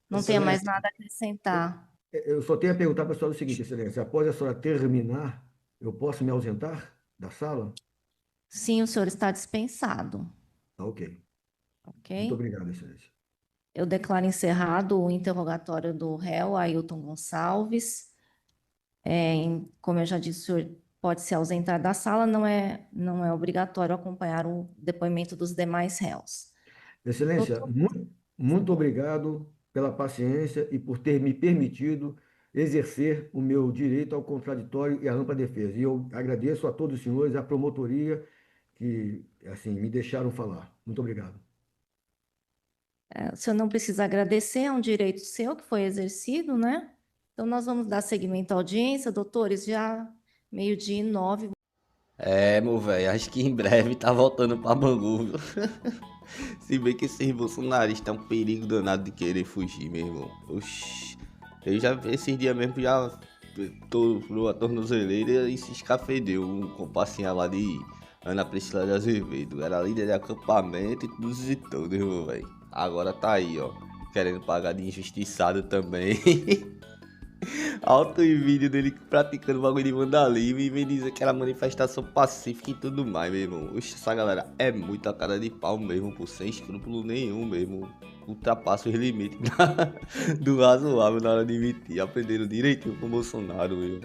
não tenha mais Excelência, nada a acrescentar. Eu só tenho a perguntar para a senhora o seguinte, Excelência, após a senhora terminar, eu posso me ausentar da sala? Sim, o senhor está dispensado, Tá, ok. ok? Muito obrigado, Excelência. Eu declaro encerrado o interrogatório do réu Ailton Gonçalves. Como eu já disse, o senhor pode se ausentar da sala, não é obrigatório acompanhar o depoimento dos demais réus. Excelência, Doutor, muito obrigado pela paciência e por ter me permitido exercer o meu direito ao contraditório e à ampla defesa. E eu agradeço a todos os senhores, à promotoria, que assim me deixaram falar. Muito obrigado. o senhor não precisa agradecer, é um direito seu que foi exercido, né? Então, nós vamos dar seguimento à audiência, doutores, já 12h09. Meu velho, acho que em breve tá voltando pra Bangu, viu? Se bem que esses bolsonaristas é um perigo danado de querer fugir, meu irmão. Oxi. Eu já, esses dias mesmo, já tô a tornozeleira e se escafedeu um compassinha lá de Ana Priscila de Azevedo. Era líder de acampamento e tudo e tudo, meu velho. Agora tá aí, ó, querendo pagar de injustiçado também. Alto em vídeo dele praticando bagulho de vandalismo e vem dizer que era manifestação pacífica e tudo mais, meu irmão. Oxe, essa galera é muita cara de pau mesmo, por sem escrúpulo nenhum mesmo. Ultrapassa os limites do razoável na hora de emitir. Aprenderam direitinho com o Bolsonaro, meu.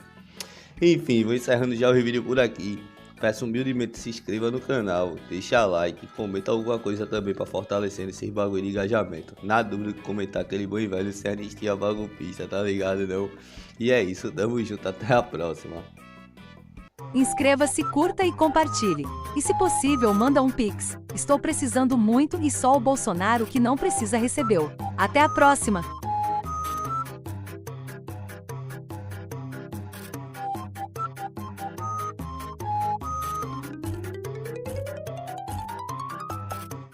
Enfim, vou encerrando já o vídeo por aqui. Peço humildemente que se inscreva no canal, deixa like, comenta alguma coisa também pra fortalecer esses bagulho de engajamento. Na dúvida que comentar aquele bom e velho sem anistia bagulhista, tá ligado não? E é isso, tamo junto, até a próxima. Inscreva-se, curta e compartilhe. E se possível, manda um Pix. Estou precisando muito e só o Bolsonaro que não precisa recebeu. Até a próxima!